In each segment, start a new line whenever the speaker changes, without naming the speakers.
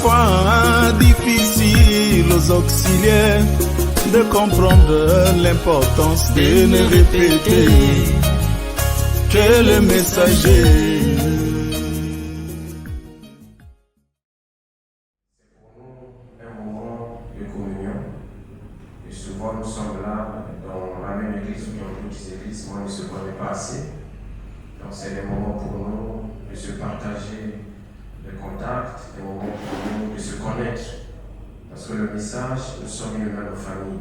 parfois difficile aux auxiliaires de comprendre l'importance de ne répéter que le messager.
C'est pour nous un moment de communion. Et souvent nous sommes là dans la même église ou dans d'autres églises. Moi, on ne se connaît pas assez. Donc c'est des moments pour nous de se partager le contact, des moments pour nous de se connaître. Parce que le message, nous sommes une même famille.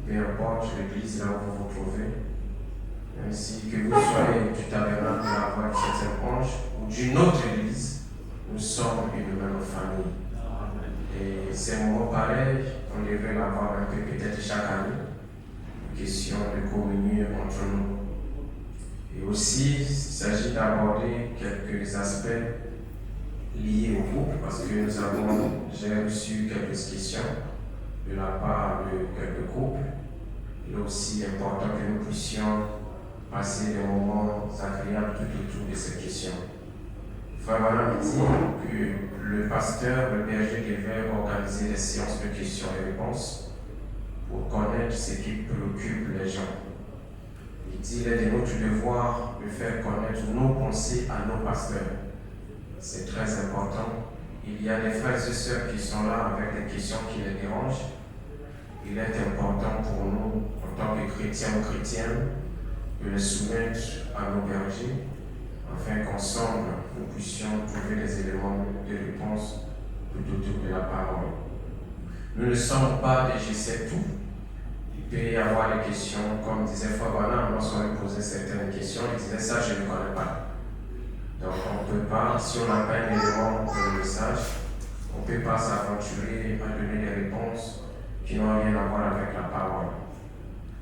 Peu importe l'église là où vous vous trouvez, même si que vous soyez du tabernacle de la voix du septième ange ou d'une autre église, nous sommes une même famille. Et ces moments pareils, on devrait l'avoir un peu peut-être chaque année, une question de communion entre nous. Et aussi, il s'agit d'aborder quelques aspects liés au couple, parce que j'ai reçu quelques questions de la part de quelques couples. Il est aussi important que nous puissions passer des moments agréables tout autour de ces questions. Frère Branham dit que le pasteur, le berger devait organiser des séances de questions et réponses pour connaître ce qui préoccupe les gens. Il dit qu'il est de notre devoir de faire connaître nos pensées à nos pasteurs. C'est très important. Il y a des frères et sœurs qui sont là avec des questions qui les dérangent. Il est important pour nous, en tant que chrétiens ou chrétiennes, de les soumettre à nos bergers, afin qu'ensemble, nous puissions trouver des éléments de réponse tout autour de la parole. Nous ne sommes pas des je sais tout. Il peut y avoir des questions, comme disait Frère Branham, lorsqu'on lui posait certaines questions, il disait ça, je ne connais pas. Donc on ne peut pas, si on n'a pas un élément pour le message, on ne peut pas s'aventurer à donner des réponses qui n'ont rien à voir avec la parole.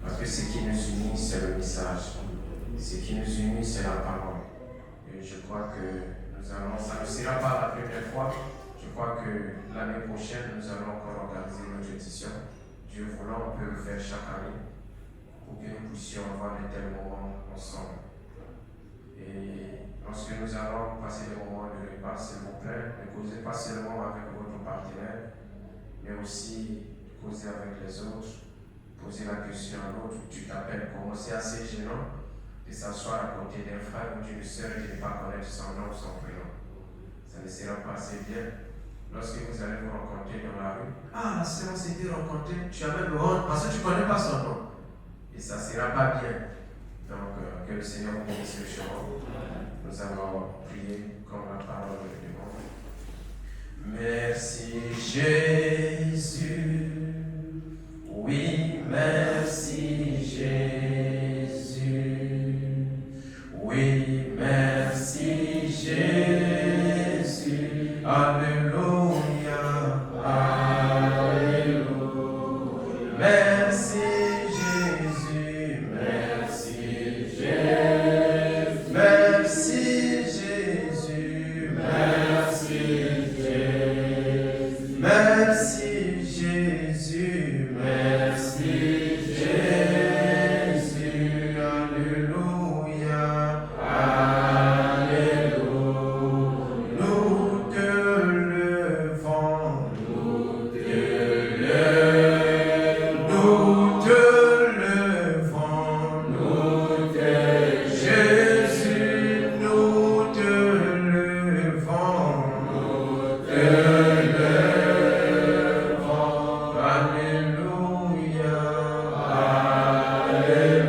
Parce que ce qui nous unit, c'est le message. Ce qui nous unit, c'est la parole. Et je crois que ça ne sera pas la première fois. Je crois que l'année prochaine, nous allons encore organiser notre édition. Dieu voulant, on peut le faire chaque année pour que nous puissions avoir de tels moments ensemble. Et lorsque nous allons passer des moments de repas, s'il vous plaît, ne causez pas seulement avec votre partenaire, mais aussi causer avec les autres, poser la question à l'autre, tu t'appelles comment. C'est assez gênant de s'asseoir à côté d'un frère ou d'une sœur et de ne pas connaître son nom ou son prénom. Ça ne sera pas assez bien. Lorsque vous allez vous rencontrer dans la rue, ah, la sœur, on s'était rencontrée, tu as même honte parce que tu ne connais pas son nom. Et ça ne sera pas bien. Donc, que le Seigneur vous bénisse le chemin. Nous allons prier comme la parole le demande. Merci Jésus. Oui, merci Jésus. Oui, merci Jésus. Alléluia. Alléluia. Merci Jésus. Merci Jésus. Merci Jésus. Merci Jésus. Merci Jésus. Merci Jésus. Alléluia. Alléluia. Nous te levons. Nous te levons. Nous te levons. Nous te Jésus. Nous te levons. Nous te levons. Alléluia. Alléluia.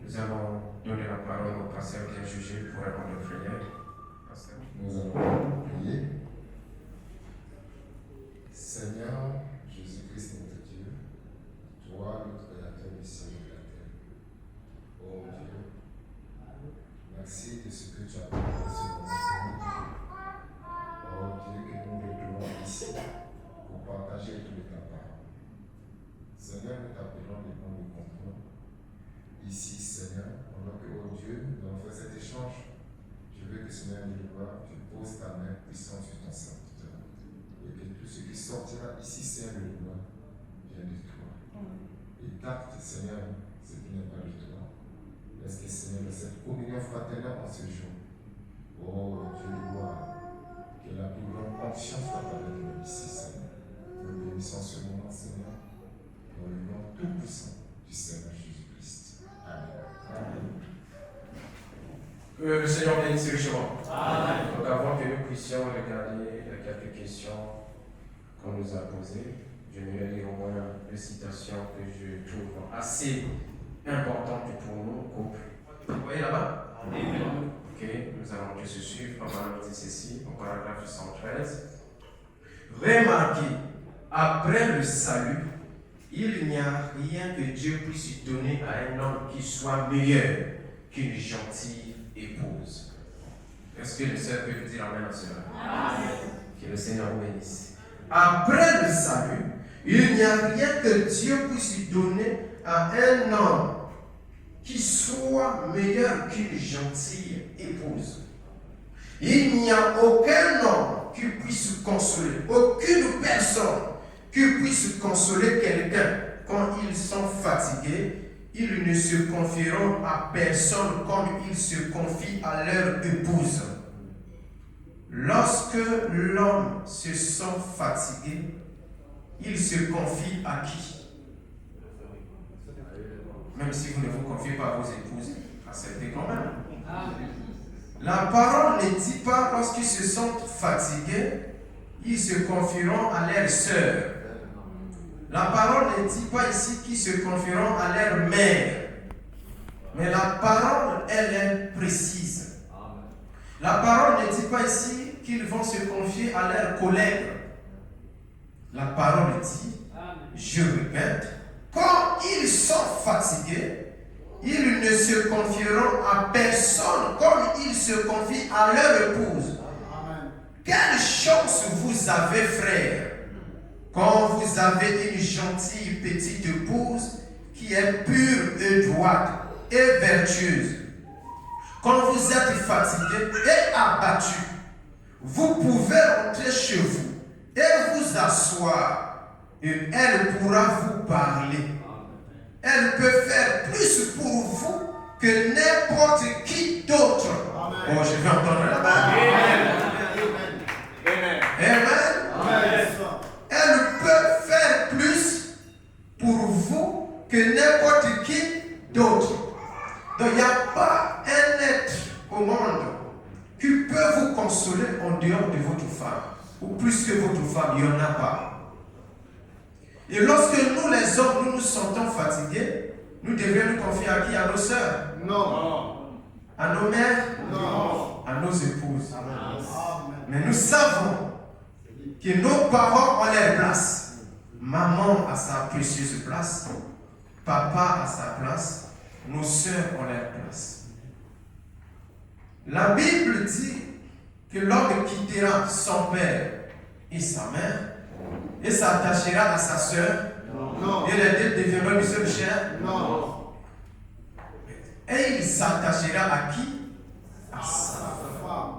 Nous allons donner la parole au pasteur qui est jugé pour répondre aux prières. Pasteur.
Nous allons prier. Seigneur Jésus-Christ, notre Dieu, toi, notre Créateur du ciel et de la terre. Oh Dieu, merci de ce que tu as préparé ce moment. Oh Dieu, que nous retournons ici pour partager tout de ta parole. Seigneur, nous t'appelons les noms de comprendre. Ici, Seigneur, pendant que, oh Dieu, nous allons faire cet échange. Je veux que, Seigneur, tu poses ta main puissante sur ton serviteur. Et que tout ce qui sortira ici, Seigneur, de toi, vient de toi. Écarte, Seigneur, ce qui n'est pas de toi. Laisse que, Seigneur, cette communion fraternelle en ce jour, Oh Dieu de gloire, que la plus grande confiance soit avec nous ici, Seigneur. Nous bénissons ce moment, Seigneur, dans le nom tout-puissant du Seigneur Jésus-Christ. Amen.
Que le Seigneur bénisse richement. Donc avant que nous puissions regarder quelques questions qu'on nous a posées, je vais lire au moins deux citations que je trouve assez importantes pour nous, couple. Vous voyez là-bas? Ok, nous allons tous se suivre. On va noter ceci au paragraphe 113. Remarquez, après le salut, il n'y a rien que Dieu puisse donner à un homme qui soit meilleur qu'une gentille épouse. Est-ce que le Seigneur peut vous dire amen à cela? Que le Seigneur vous bénisse. Après le salut, il n'y a rien que Dieu puisse donner à un homme qui soit meilleur qu'une gentille épouse. Il n'y a aucun homme qui puisse consoler, aucune personne qui puisse consoler quelqu'un quand ils sont fatigués. Ils ne se confieront à personne comme ils se confient à leur épouse. Lorsque l'homme se sent fatigué, il se confie à qui? Même si vous ne vous confiez pas à vos épouses, acceptez quand même. La parole ne dit pas lorsqu'ils se sentent fatigués, ils se confieront à leurs sœurs. La parole ne dit pas ici qu'ils se confieront à leur mère. Mais la parole, elle est précise. La parole ne dit pas ici qu'ils vont se confier à leurs collègues. La parole dit, je répète, quand ils sont fatigués, ils ne se confieront à personne comme ils se confient à leur épouse. Quelle chance vous avez, frère, quand vous avez une gentille petite épouse qui est pure et droite et vertueuse. Quand vous êtes fatigué et abattu, vous pouvez rentrer chez vous et vous asseoir et elle pourra vous parler. Elle peut faire plus pour vous que n'importe qui d'autre. Oh, je vais entendre là-bas. Amen. Amen. Elle peut faire plus pour vous que n'importe qui d'autre. Donc il n'y a pas un être au monde qui peut vous consoler en dehors de votre femme. Ou plus que votre femme, il n'y en a pas. Et lorsque nous les hommes, nous nous sentons fatigués, nous devrions nous confier à qui? À nos sœurs? Non. À nos mères? Non. À nos épouses? Amen. Mais nous savons que nos parents ont leur place. Maman a sa précieuse place. Papa a sa place. Nos sœurs ont leur place. La Bible dit que l'homme quittera son père et sa mère et s'attachera à sa sœur. Non. Et les deux deviendront une seule chair. Non. Et il s'attachera à qui? À sa femme.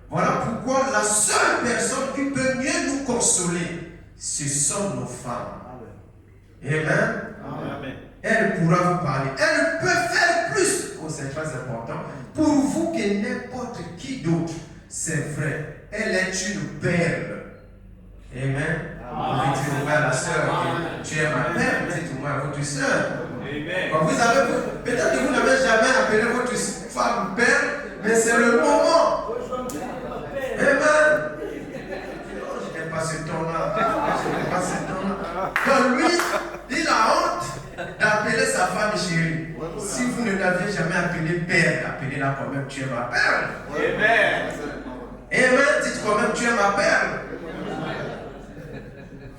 Voilà pourquoi la seule personne qui peut mieux nous consoler, ce sont nos femmes. Amen. Amen. Elle pourra vous parler. Elle peut faire plus. Oh, c'est très important. Pour vous que n'importe qui d'autre. C'est vrai. Elle est une perle. Amen. Vous dites à la soeur, tu es ma perle. Dites-moi à votre soeur. Peut-être que vous n'avez jamais appelé votre femme perle, mais c'est le moment. Amen. Je n'ai pas ce temps-là. Donc lui, il a honte d'appeler sa femme chérie. Si vous ne l'avez jamais appelée perle, appelez-la quand même, tu es ma perle. Amen. Amen. Dites quand même, tu es ma perle.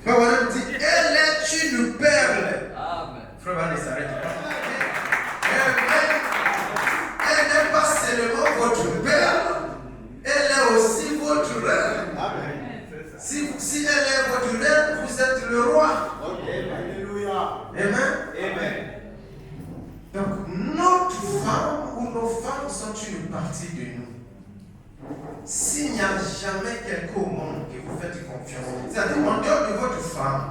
Frère Wanel dit, elle est une perle. Frère Wanel s'arrête pas. Elle n'est pas seulement votre perle, elle est aussi votre reine. Si elle est votre reine, vous êtes le roi. Amen. Amen. Donc, notre femme ou nos femmes sont une partie de nous. S'il n'y a jamais quelqu'un au monde que vous faites confiance, c'est-à-dire en dehors de votre femme,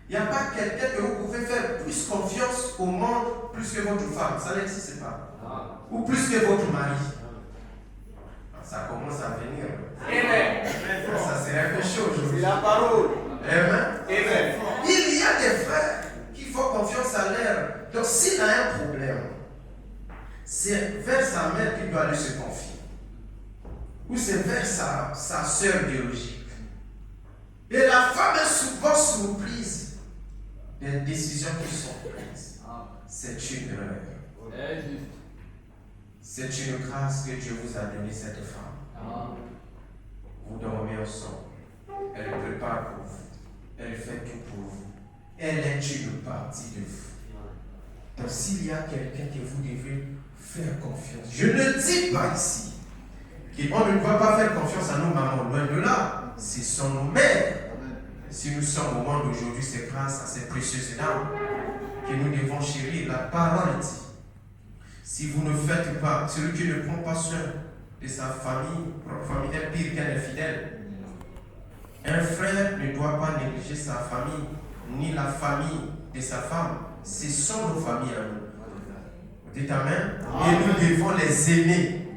il n'y a pas quelqu'un que vous pouvez faire plus confiance au monde plus que votre femme. Ça n'existe pas. Ou plus que votre mari. ça commence à venir.
Amen.
Ça serait un peu chaud aujourd'hui.
C'est la parole.
Amen.
Amen.
Il y a des frères qui font confiance à l'air. Donc s'il a un problème, c'est vers sa mère qu'il doit aller se confier. Ou c'est vers sa sœur biologique. Et la femme est souvent surprise des décisions qui sont prises. C'est une erreur. C'est une grâce que Dieu vous a donnée, cette femme. Vous dormez ensemble. Elle prépare pour vous. Elle fait tout pour vous. Elle est une partie de vous. Donc s'il y a quelqu'un que vous devez faire confiance, je ne dis pas ici qu'on ne doit pas faire confiance à nos mamans, loin de là. Ce sont nos mères. Si nous sommes au monde d'aujourd'hui, c'est grâce à ces précieuses dames que nous devons chérir. La parole dit, si vous ne faites pas, celui qui ne prend pas soin de sa famille, propre famille, est pire qu'un infidèle. Un frère ne doit pas négliger sa famille, ni la famille de sa femme. Ce sont nos familles à nous. Vous dites Amen. Et nous devons les aimer,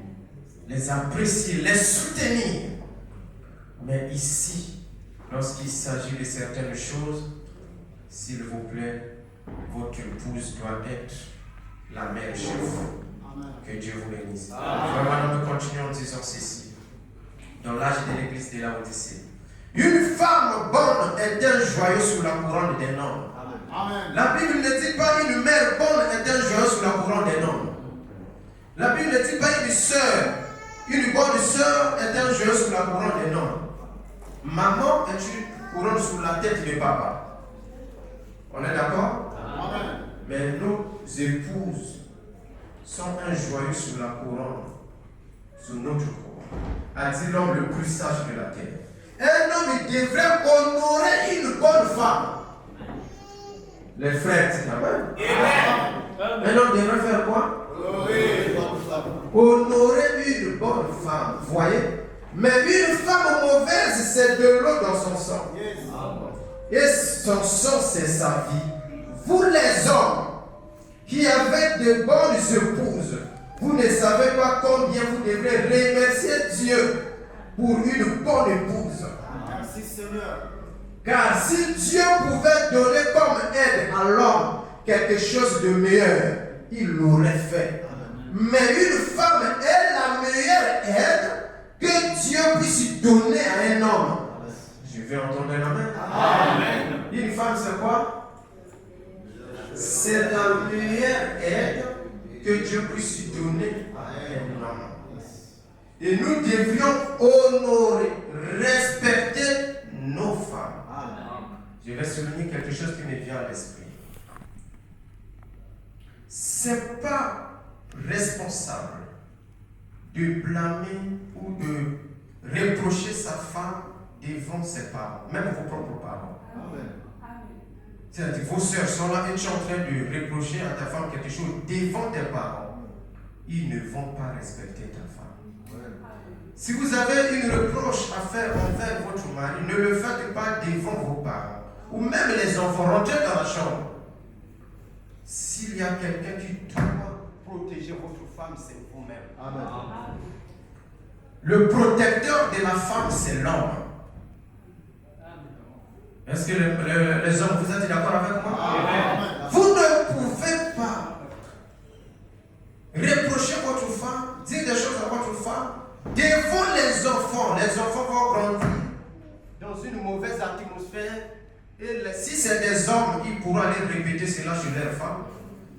les apprécier, les soutenir. Mais ici, lorsqu'il s'agit de certaines choses, s'il vous plaît, votre épouse doit être la mère chez vous. Que Dieu vous bénisse. Vraiment, nous continuons en disant ceci. Dans l'âge de l'église de la Odyssée. Une femme bonne est un joyau sur la couronne d'un homme. Amen. La Bible ne dit pas une mère bonne est un joyau sur la couronne d'un homme. La Bible ne dit pas une bonne sœur est un joyau sur la couronne d'un homme. Maman est une couronne sur la tête de papa. On est d'accord? Amen. Mais nos épouses sont un joyau sur la couronne, sur notre couronne. A dit l'homme le plus sage de la terre. Un homme devrait honorer une bonne femme. Les frères, c'est Amen. Un homme devrait faire quoi? Honorer une bonne femme. Vous voyez? Mais une femme mauvaise, c'est de l'eau dans son sang. Et son sang, c'est sa vie. Vous les hommes qui avez de bonnes épouses, vous ne savez pas combien vous devrez remercier Dieu pour une bonne épouse.
Merci Seigneur.
Car si Dieu pouvait donner comme aide à l'homme quelque chose de meilleur, il l'aurait fait. Mais une femme est la meilleure aide que Dieu puisse donner à un homme. Je vais entendre un amen. Amen. Une femme, c'est quoi? C'est la meilleure aide que Dieu puisse donner à un homme. Et nous devrions honorer, respecter nos femmes. Je vais souligner quelque chose qui me vient à l'esprit. C'est pas responsable de blâmer ou de reprocher sa femme devant ses parents, même vos propres parents. C'est-à-dire, vos soeurs sont là et tu es en train de reprocher à ta femme quelque chose devant tes parents. Ils ne vont pas respecter ta femme. Si vous avez une reproche à faire envers votre mari, ne le faites pas devant vos parents. Ou même les enfants, rentrez dans la chambre. S'il y a quelqu'un qui doit protéger votre femme, c'est vous-même. Amen. Le protecteur de la femme, c'est l'homme. Est-ce que les hommes, vous êtes d'accord avec moi? Amen. Vous ne pouvez pas reprocher votre femme, dire des choses à votre femme devant les enfants. Les enfants vont grandir dans une mauvaise atmosphère. Et si c'est des hommes, ils pourront aller répéter cela chez leurs femmes.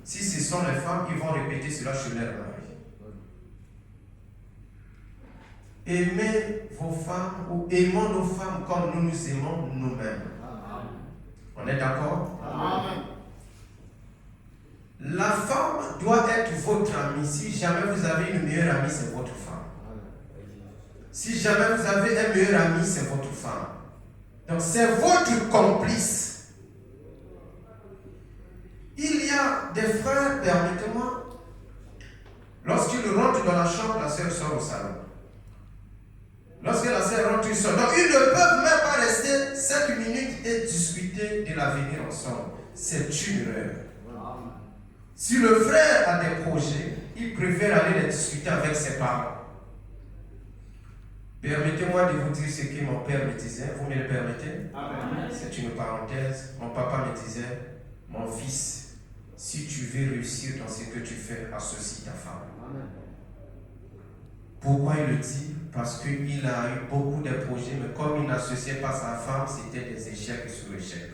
Si ce sont les femmes, ils vont répéter cela chez leurs maris. Aimez vos femmes ou aimons nos femmes comme nous nous aimons nous-mêmes. On est d'accord? Amen. La femme doit être votre amie. Si jamais vous avez une meilleure amie, c'est votre femme. Si jamais vous avez un meilleur ami, c'est votre femme. Donc c'est votre complice. Il y a des frères, permettez-moi, lorsqu'ils rentrent dans la chambre, la sœur sort au salon. Lorsque la sœur rentre, ils sortent. Donc ils ne peuvent même pas rester 5 minutes et discuter de l'avenir ensemble. C'est une erreur. Si le frère a des projets, il préfère aller les discuter avec ses parents. Permettez-moi de vous dire ce que mon père me disait. Vous me le permettez?
Amen.
C'est une parenthèse. Mon papa me disait, mon fils, si tu veux réussir dans ce que tu fais, associe ta femme.
Amen.
Pourquoi il le dit? Parce qu'il a eu beaucoup de projets, mais comme il n'associait pas sa femme, c'était des échecs sur échecs.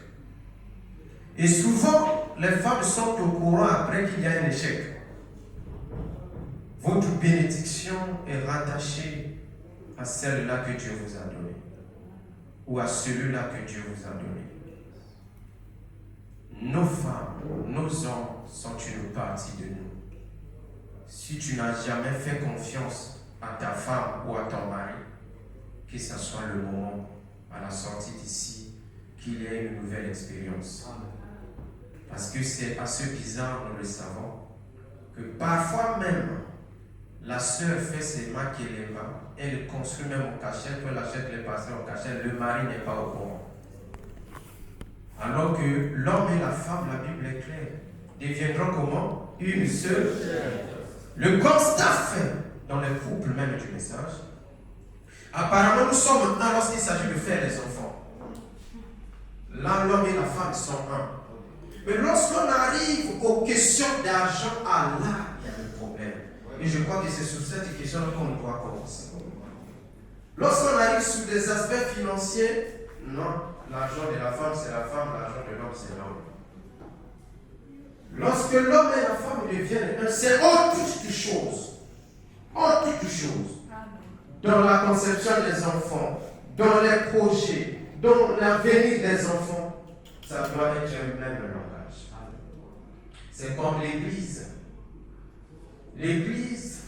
Et souvent, les femmes sont au courant après qu'il y a un échec. Votre bénédiction est rattachée à celle-là que Dieu vous a donnée, ou à celui-là que Dieu vous a donné. Nos femmes, nos hommes sont une partie de nous. Si tu n'as jamais fait confiance à ta femme ou à ton mari, que ce soit le moment à la sortie d'ici qu'il y ait une nouvelle expérience. Parce que c'est à ce bizarre, nous le savons, que parfois même la sœur fait ses maquis et les mains, elle construit même au cachet, elle achète les parcelles au cachet, le mari n'est pas au courant. Alors que l'homme et la femme, la Bible est claire, deviendront comment? Une seule. Le constat fait dans les couples même du message, apparemment nous sommes un lorsqu'il s'agit de faire des enfants. Là, l'homme et la femme sont un. Mais lorsqu'on arrive aux questions d'argent, là, il y a le problème. Et je crois que c'est sur cette question qu'on doit commencer. Lorsqu'on arrive sur des aspects financiers, non, l'argent de la femme c'est la femme, l'argent de l'homme c'est l'homme. Lorsque l'homme et la femme deviennent un, c'est autre chose. Autre chose. Dans la conception des enfants, dans les projets, dans l'avenir des enfants, ça doit être un même langage. C'est comme l'Église. L'Église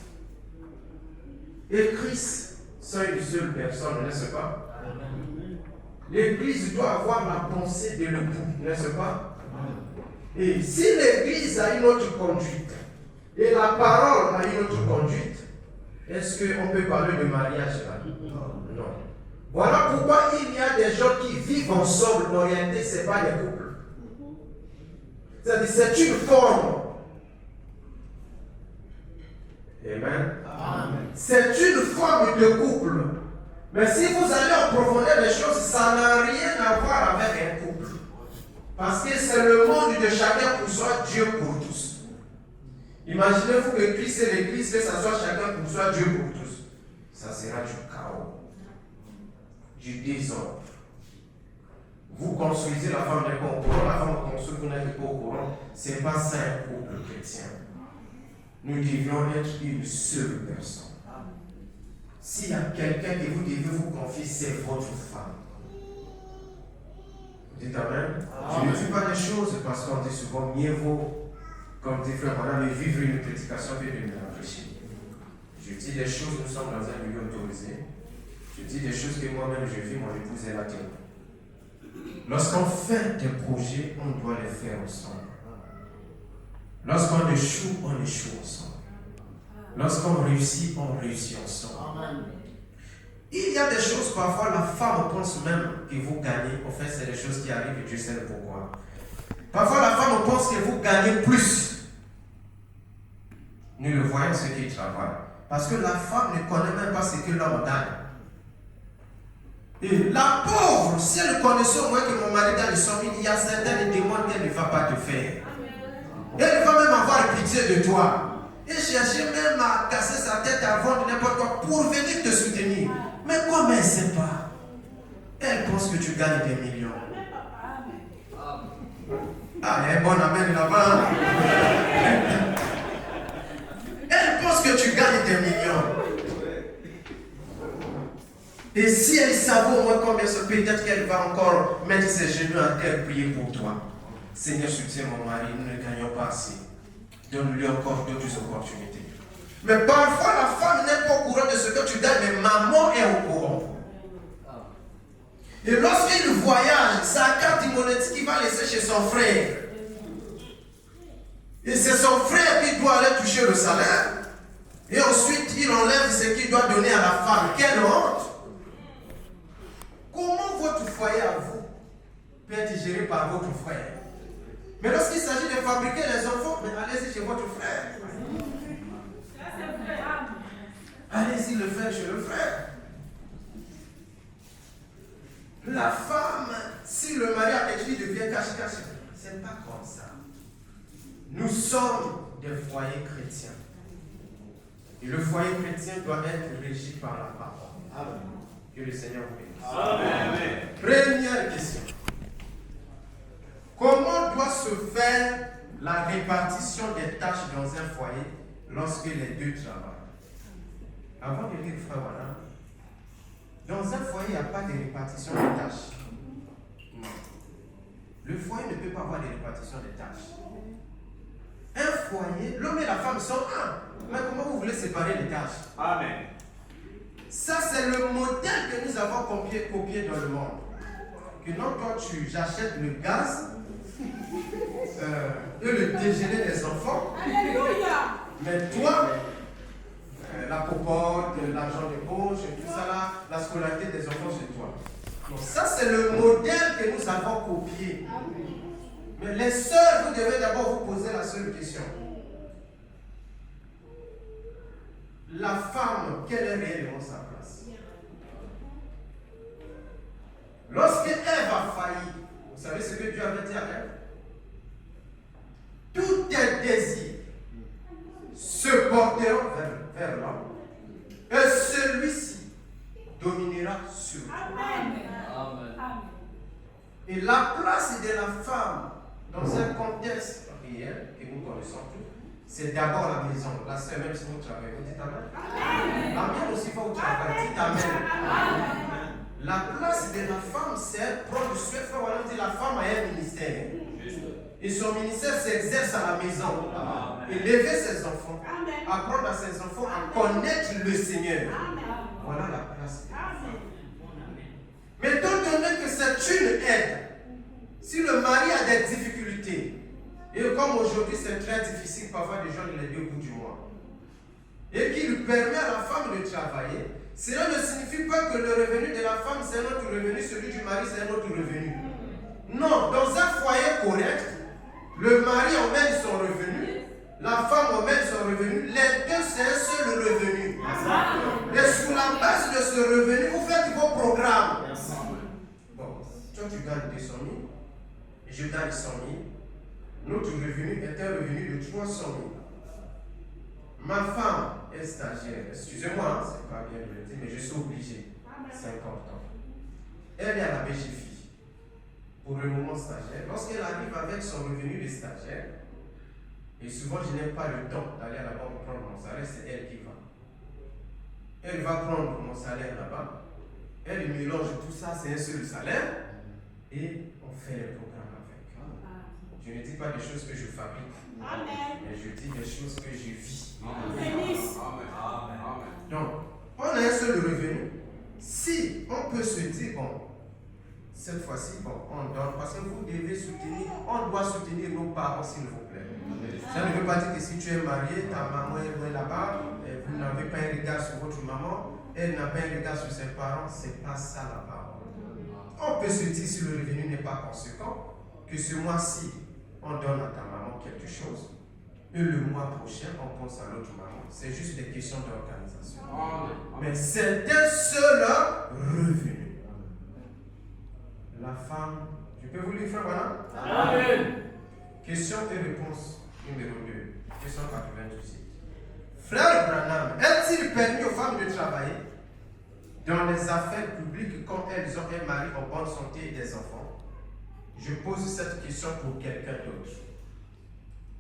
et Christ sont une seule personne, n'est-ce pas? L'Église doit avoir la pensée de l'époux, n'est-ce pas? Et si l'Église a une autre conduite et la parole a une autre conduite, est-ce qu'on peut parler de mariage là? Non. Voilà pourquoi il y a des gens qui vivent ensemble orientés, ce n'est pas des couples. C'est-à-dire c'est une forme. Amen. C'est une forme de couple. Mais si vous allez en profondeur des choses, ça n'a rien à voir avec un couple. Parce que c'est le monde de chacun pour soi, Dieu pour tous. Imaginez-vous que Christ et l'Église, que ça soit chacun pour soi, Dieu pour tous. Ça sera du chaos, du désordre. Vous construisez, la femme n'est pas au courant, la femme construit, vous n'êtes pas au courant. Ce n'est pas ça un couple chrétien. Nous devions être une seule personne. S'il y a quelqu'un que vous devez vous confier, c'est votre femme. Vous dites Amen. Je ne dis pas des choses parce qu'on dit souvent mieux vaut, comme dit frère Madame, vivre une prédication que de me réfléchir. Je dis des choses, nous sommes dans un milieu autorisé. Je dis des choses que moi-même je vis, mon épouse est la témoin. Lorsqu'on fait des projets, on doit les faire ensemble. Lorsqu'on échoue ensemble. Lorsqu'on réussit ensemble. Il y a des choses, parfois la femme pense même que vous gagnez. En fait, c'est des choses qui arrivent et Dieu sait pourquoi. Parfois la femme pense que vous gagnez plus. Nous le voyons ce qui travaille. Parce que la femme ne connaît même pas ce que l'homme gagne. Et la pauvre, si elle connaissait au moins que mon mari gagne 100 000, il y a certaines demandes qu'elle ne va pas te faire. Elle va même avoir pitié de toi. Et chercher même à casser sa tête à vendre n'importe quoi pour venir te soutenir. Mais comme elle ne sait pas, elle pense que tu gagnes des millions. Ah, elle est bonne amen là-bas. Elle pense que tu gagnes des millions. Et si elle savait au moins combien c'est, peut-être qu'elle va encore mettre ses genoux à terre, prier pour toi. Seigneur, soutiens mon mari, nous ne gagnons pas assez. Donne-lui encore d'autres opportunités. Mais parfois, la femme n'est pas au courant de ce que tu gagnes, mais maman est au courant. Et lorsqu'il voyage, sa carte monétique qu'il va laisser chez son frère. Et c'est son frère qui doit aller toucher le salaire. Et ensuite, il enlève ce qu'il doit donner à la femme. Quelle honte! Comment votre foyer à vous peut être géré par votre frère? Mais lorsqu'il s'agit de fabriquer les enfants, mais allez-y chez votre frère. Allez-y le faire chez le frère.
La femme, si le mari a quelque chose, devient cache-cache. C'est pas comme ça. Nous sommes des foyers chrétiens. Et le foyer chrétien doit être régi par la parole. Amen. Que le Seigneur vous bénisse. Amen. Première question. Comment doit se faire la répartition des tâches dans un foyer lorsque les deux travaillent? Avant de lire frère Wana, dans un foyer, il n'y a pas de répartition des tâches. Non. Le foyer ne peut pas avoir de répartition des tâches. Un foyer, l'homme et la femme sont un. Mais comment vous voulez séparer les tâches?
Amen.
Ça, c'est le modèle que nous avons copié dans le monde. Que non, toi, j'achète le gaz et le déjeuner des enfants.
Alléluia.
Mais toi, la popote, l'argent de poche, tout ça là, la scolarité des enfants chez toi. Donc ça, c'est le modèle que nous avons copié. Mais les sœurs, vous devez d'abord vous poser la seule question. La femme, quelle est réellement sa place? Lorsque Ève a failli, vous savez ce que Dieu avait dit à Ève? Tous tes désirs se porteront vers l'homme et celui-ci dominera sur toi.
Amen.
Et la place de la femme dans un contexte réel que nous connaissons tous, c'est d'abord la maison. La sœur, même si vous travaillez, vous dites Amen. La mienne aussi, il faut que vous travaillez. Dites Amen. La place de la femme, c'est prendre soin. On dit la femme a un ministère. Et son ministère s'exerce à la maison. Élever ses enfants. Apprendre à ses enfants à connaître le Seigneur. Voilà la place. Mais étant donné que c'est une aide, si le mari a des difficultés, et comme aujourd'hui c'est très difficile parfois de joindre les deux bouts du mois, et qu'il permet à la femme de travailler, cela ne signifie pas que le revenu de la femme c'est un autre revenu, celui du mari c'est un autre revenu. Non, dans un foyer correct, le mari emmène son revenu, la femme emmène son revenu, les deux c'est un seul revenu. Et sur la base de ce revenu, vous faites vos programmes. Bon, toi tu gagnes 200 000, je gagne 100 000. Notre revenu est un revenu de 300 000. Ma femme est stagiaire. Excusez-moi, hein, c'est pas bien de le dire, mais je suis obligé. 50 ans. Elle est à la BGFI. Pour le moment stagiaire. Lorsqu'elle arrive avec son revenu de stagiaire, et souvent je n'ai pas le temps d'aller à la banque prendre mon salaire, c'est elle qui va. Elle va prendre mon salaire là-bas. Elle mélange tout ça, c'est un seul salaire. Et on fait les programmes avec. Je ne dis pas des choses que je fabrique.
Amen.
Mais je dis des choses que je vis.
Amen.
Donc, on a un seul revenu. Si on peut se dire, bon, cette fois-ci, bon, on donne, parce que vous devez soutenir, on doit soutenir nos parents, s'il vous plaît. Ça ne veut pas dire que si tu es marié, ta maman est loin là-bas, vous n'avez pas un regard sur votre maman, elle n'a pas un regard sur ses parents, c'est pas ça la parole. On peut se dire, si le revenu n'est pas conséquent, que ce mois-ci, on donne à ta maman quelque chose, et le mois prochain, on pense à l'autre maman. C'est juste des questions d'organisation. Mais c'est un seul revenu. La femme, je peux vous lire, frère, voilà?
Amen.
Question et réponse numéro 2. Question 98. Frère Branham, est-il permis aux femmes de travailler dans les affaires publiques quand elles ont un mari en bonne santé et des enfants? Je pose cette question pour quelqu'un d'autre.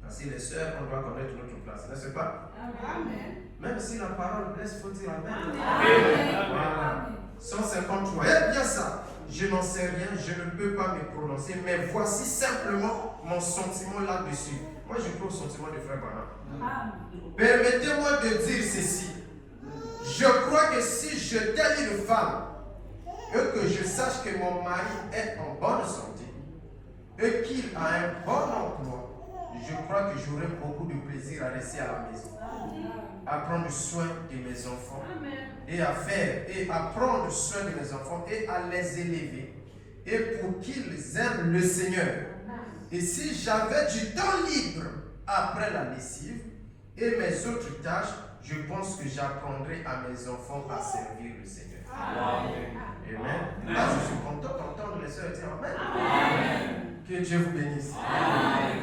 Parce que les sœurs, on doit connaître notre place, n'est-ce pas?
Amen.
Même si la parole blesse, il faut dire Amen.
Amen.
Voilà. 153. Eh bien ça, je n'en sais rien, je ne peux pas me prononcer, mais voici simplement mon sentiment là-dessus. Moi, je crois au sentiment de frère Branham. Permettez-moi de dire ceci. Je crois que si je t'ai une femme et que je sache que mon mari est en bonne santé et qu'il a un bon emploi, je crois que j'aurai beaucoup de plaisir à rester à la maison, à prendre soin de mes enfants et à prendre soin de mes enfants et à les élever et pour qu'ils aiment le Seigneur. Et si j'avais du temps libre après la lessive et mes autres tâches, je pense que j'apprendrai à mes enfants à servir le Seigneur. Amen. Là, je suis content d'entendre les sœurs dire Amen. Que Dieu vous bénisse.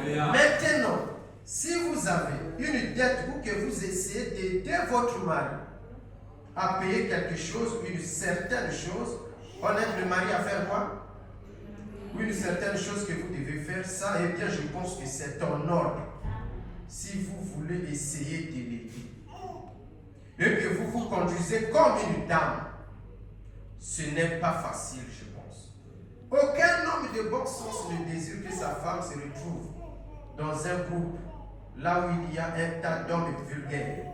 Maintenant, si vous avez une dette ou que vous essayez d'aider votre mari à payer quelque chose, une certaine chose, on aide le mari à faire quoi? Une certaine chose que vous devez faire, ça, eh bien, je pense que c'est en ordre. Si vous voulez essayer de l'aider et que vous vous conduisez comme une dame, ce n'est pas facile, je pense. Aucun homme de bon sens ne désire que sa femme se retrouve dans un groupe là où il y a un tas d'hommes vulgaires,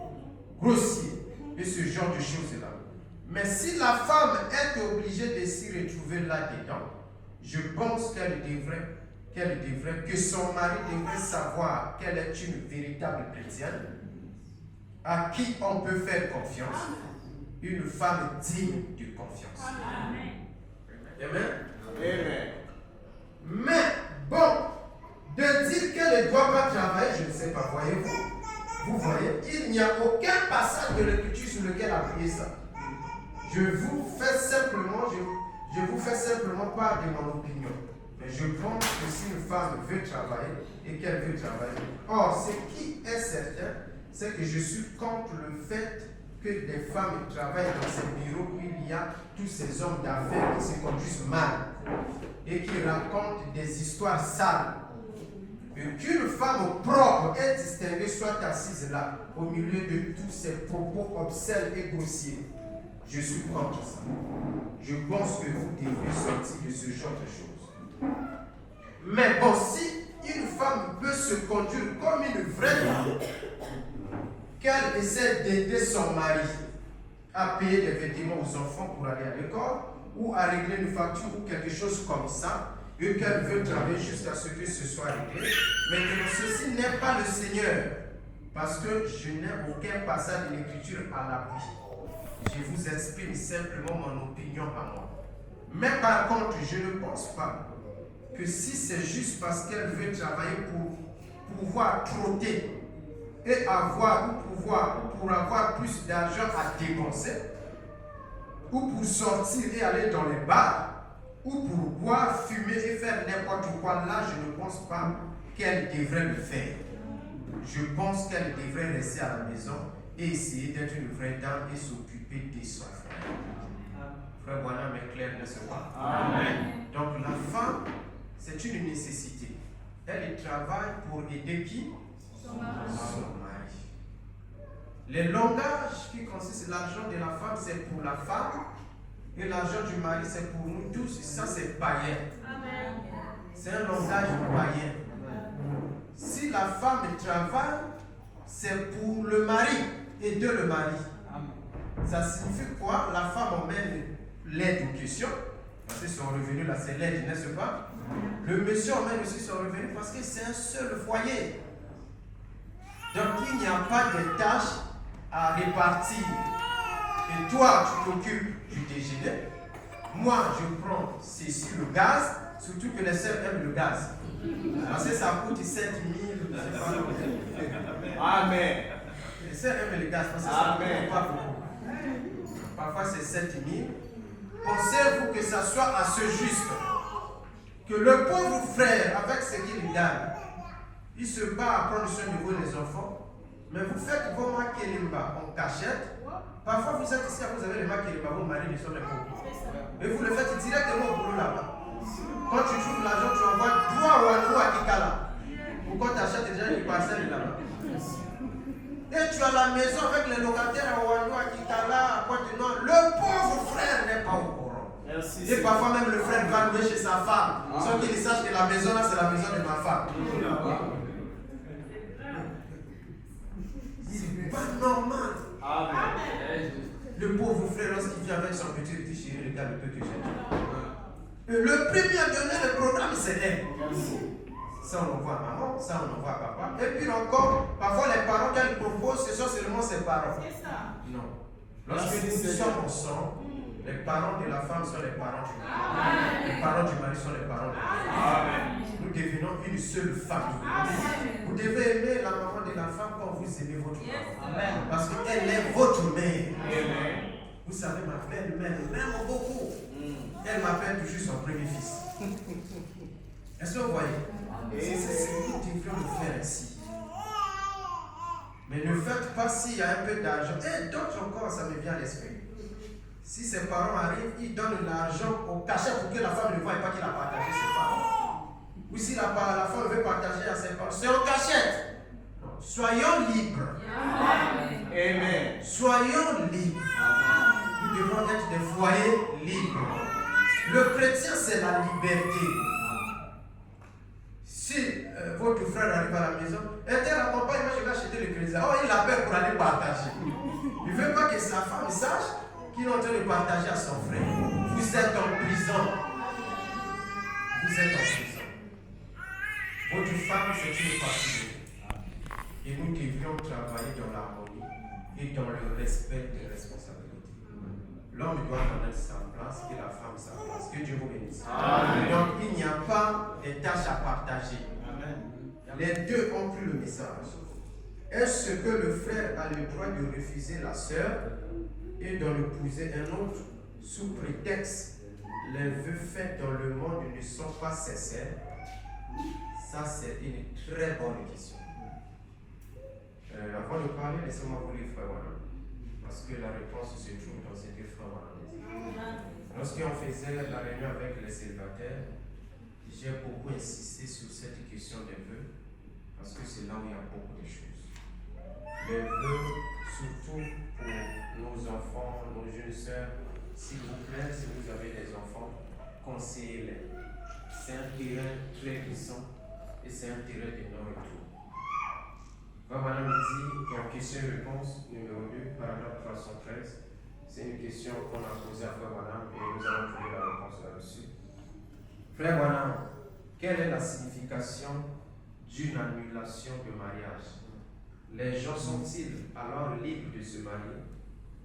grossiers et ce genre de choses-là. Mais si la femme est obligée de s'y retrouver là-dedans, je pense que son mari devrait savoir qu'elle est une véritable chrétienne, à qui on peut faire confiance, une femme digne de confiance. Amen.
Amen.
Mais bon, de dire qu'elle ne doit pas travailler, je ne sais pas, voyez-vous. Vous voyez, il n'y a aucun passage de l'Écriture sur lequel appuyer ça. Je vous fais simplement part de mon opinion. Mais je pense que si une femme veut travailler et qu'elle veut travailler. Or, ce qui est certain, c'est que je suis contre le fait que des femmes travaillent dans ces bureaux où il y a tous ces hommes d'affaires qui se conduisent mal et qui racontent des histoires sales. Et qu'une femme propre et distinguée soit assise là, au milieu de tous ces propos obscènes et grossiers. Je suis contre ça. Je pense que vous devez sortir de ce genre de choses. Mais bon, si une femme peut se conduire comme une vraie femme, qu'elle essaie d'aider son mari à payer des vêtements aux enfants pour aller à l'école, ou à régler une facture ou quelque chose comme ça, et qu'elle veut travailler jusqu'à ce que ce soit réglé. Maintenant, ceci n'est pas le Seigneur, parce que je n'ai aucun passage de l'Écriture à l'appui. Je vous exprime simplement mon opinion à moi. Mais par contre, je ne pense pas que si c'est juste parce qu'elle veut travailler pour pouvoir trotter et pour avoir plus d'argent à dépenser, ou pour sortir et aller dans les bars, ou pour boire, fumer et faire n'importe quoi, là je ne pense pas qu'elle devrait le faire. Je pense qu'elle devrait rester à la maison et essayer d'être une vraie dame et s'occuper de son frère. Frère Bonham est clair, n'est-ce pas? Amen. Donc la femme, c'est une nécessité. Elle travaille pour aider qui? Son mari. Les langages qui consistent l'argent de la femme, c'est pour la femme. Et l'argent du mari, c'est pour nous tous. Ça, c'est païen. C'est un langage païen. Si la femme travaille, c'est pour le mari, aider le mari. Ça signifie quoi? La femme emmène l'aide aux questions, parce que son revenu là, c'est l'aide, n'est-ce pas? Le monsieur emmène aussi son revenu parce que c'est un seul foyer. Donc il n'y a pas de tâches à répartir. Et toi, tu t'occupes du déjeuner. Moi, je prends ceci, le gaz, surtout que les sœurs aiment le gaz. Parce que ça coûte 7 000.
Amen.
Les sœurs aiment le gaz parce que ça ne coûte pas beaucoup. Parfois, c'est 7 000. Pensez-vous que ça soit à ce juste que le pauvre frère, avec ce qu'il gagne, il se bat à prendre soin de vous, les enfants, mais vous faites vos makélimba en cachette. Parfois, vous êtes ici, vous avez les makélimba, vos maris ne sont les pauvres. Et vous le faites directement au boulot là-bas. Quand tu trouves l'argent, tu envoies droit à Kikala. Ou quand tu achètes déjà une parcelle là-bas. Et tu as la maison avec les locataires à Ouando, à Kikala, à Pointe-Nord. Le pauvre frère n'est pas au courant.
Merci.
Et parfois même le frère va louer chez sa femme, sans qu'il sache que la maison là, c'est la maison de ma femme. C'est pas normal.
Amen.
Le pauvre frère, lorsqu'il vient avec son petit chéri, regarde le peu que j'ai. Le premier à donner le programme, c'est elle. Ça, on envoie à maman, ça, on envoie à papa. Et puis encore, parfois les parents qu'elle propose, ce sont seulement ses parents.
C'est ça.
Non. Lorsque nous sommes ensemble, les parents de la femme sont les parents du mari. Les parents du mari sont les parents de la femme. Nous devenons une seule famille. Vous devez aimer la maman de la femme quand vous aimez votre maman. Parce qu'elle est votre mère. Vous savez, ma belle-mère m'aime beaucoup. Elle m'appelle toujours son premier fils. Est-ce que vous voyez? C'est ce que nous devrions le faire ainsi. Mais ne faites pas s'il y a un peu d'argent. Et d'autres encore, ça me vient à l'esprit. Si ses parents arrivent, ils donnent l'argent au cachet pour que la femme ne voie pas qu'il a partagé ses parents. Ou si la femme veut partager à ses parents, c'est au cachet. Soyons libres.
Amen.
Soyons libres. Nous devons être des foyers libres. Le chrétien, c'est la liberté. Si votre frère arrive à la maison, et tel accompagne, moi je vais acheter le crédit. Oh, il appelle pour aller partager. Il ne veut pas que sa femme sache qu'il est en train de partager à son frère. Vous êtes en prison. Vous êtes en prison. Votre femme, c'est une partie. Et nous devrions travailler dans l'harmonie et dans le respect des responsabilités. L'homme doit connaître sa place et la femme sa place. Que Dieu vous bénisse. Amen. Donc il n'y a pas de tâches à partager. Amen. Les deux ont pris le message. Est-ce que le frère a le droit de refuser la sœur et d'en épouser un autre sous prétexte les vœux faits dans le monde ne sont pas sincères? Ça, c'est une très bonne question. Avant de parler, laissez-moi vous les frères, voilà. Parce que la réponse se trouve dans ces deux frères. Lorsqu'on faisait la réunion avec les célibataires, j'ai beaucoup insisté sur cette question des vœux, parce que c'est là où il y a beaucoup de choses. Les vœux, surtout pour nos enfants, nos jeunes sœurs, s'il vous plaît, si vous avez des enfants, conseillez-les. C'est un terrain très puissant et c'est un terrain de non-retour. Madame dit, en question-réponse numéro 2, paragraphe 313, c'est une question qu'on a posée à Frère Madame et nous allons trouver la réponse là-dessus. Frère Madame, quelle est la signification d'une annulation de mariage? Les gens sont-ils alors libres de se marier?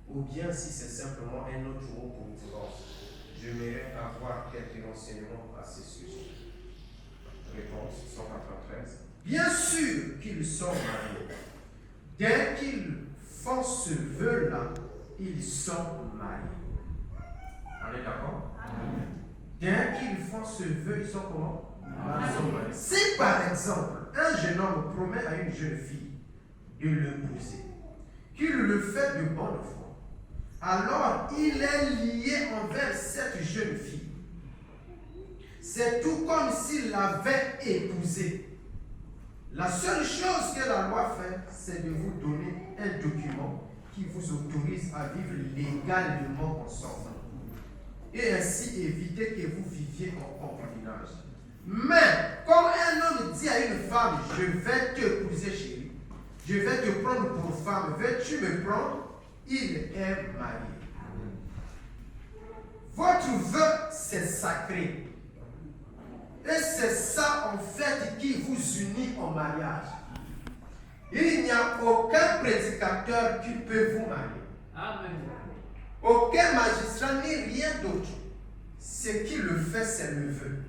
Ou bien si c'est simplement un autre mot pour divorce? J'aimerais avoir quelques renseignements à ce sujet. Réponse 193. Bien sûr qu'ils sont mariés. Dès qu'ils font ce vœu-là, ils sont mariés. On est d'accord? Dès qu'ils font ce vœu, ils sont comment? Ils sont mariés. Si par exemple, un jeune homme promet à une jeune fille de l'épouser, qu'il le fait de bonne foi, alors il est lié envers cette jeune fille. C'est tout comme s'il l'avait épousée. La seule chose que la loi fait, c'est de vous donner un document qui vous autorise à vivre légalement ensemble. Et ainsi éviter que vous viviez en concubinage. Mais, quand un homme dit à une femme, je vais t'épouser chérie, je vais te prendre pour femme, veux-tu me prendre? Il est marié. Votre vœu, c'est sacré. Et c'est ça, en fait, qui vous unit en mariage. Il n'y a aucun prédicateur qui peut vous marier.
Amen.
Aucun magistrat ni rien d'autre. Ce qui le fait, c'est le vœu.